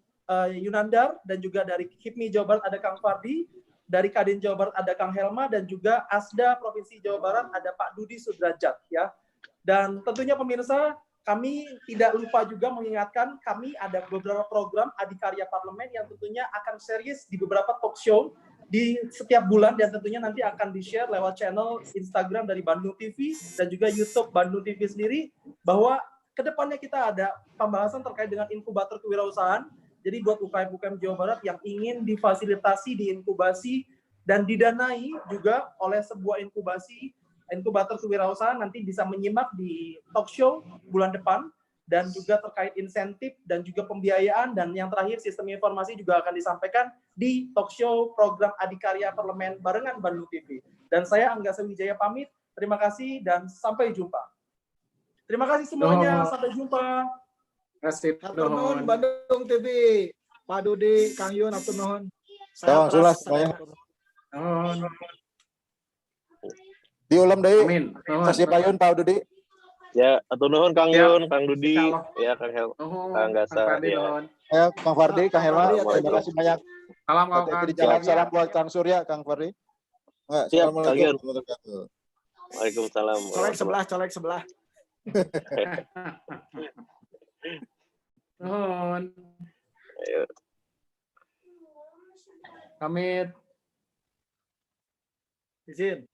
Yunandar, dan juga dari HIPMI Jawa Barat ada Kang Fardi, dari Kadin Jawa Barat ada Kang Helma, dan juga Asda Provinsi Jawa Barat ada Pak Dudi Sudrajat ya. Dan tentunya pemirsa, kami tidak lupa juga mengingatkan, kami ada beberapa program Adikarya Parlemen yang tentunya akan serius di beberapa talk show di setiap bulan, dan tentunya nanti akan di-share lewat channel Instagram dari Bandung TV dan juga YouTube Bandung TV sendiri, bahwa kedepannya kita ada pembahasan terkait dengan inkubator kewirausahaan. Jadi buat UKM-UKM Jawa Barat yang ingin difasilitasi, diinkubasi, dan didanai juga oleh sebuah inkubasi inkubator kewirausahaan nanti bisa menyimak di talk show bulan depan, dan juga terkait insentif dan juga pembiayaan, dan yang terakhir sistem informasi juga akan disampaikan di talk show program Adikarya Parlemen barengan Bandung TV. Dan saya Anggasa Wijaya pamit, terima kasih dan sampai jumpa. Terima kasih semuanya, sampai jumpa. Terima kasih. Hatur nuhun Bandung TV. Pak Dudi, Kang Yun, hatur nuhun. Tawang sulas semuanya. Diulam deui. Amin. Sasi payun Pak Dudi. Ya, hatur nuhun Kang Ya. Yun, Kang Dudi, ya Kang Kang Gasa, ya. Ya, Kang Fardi, Kang Helma, terima kasih banyak. Salam Kang. Hati-hati di jalan. Salam buat Kang Surya, Kang Fardi. Enggak, Siap, Assalamualaikum Kang Yun. warahmatullahi wabarakatuh. Waalaikumsalam. Colek sebelah. Nuhun. Ayo. Pamit. Izin.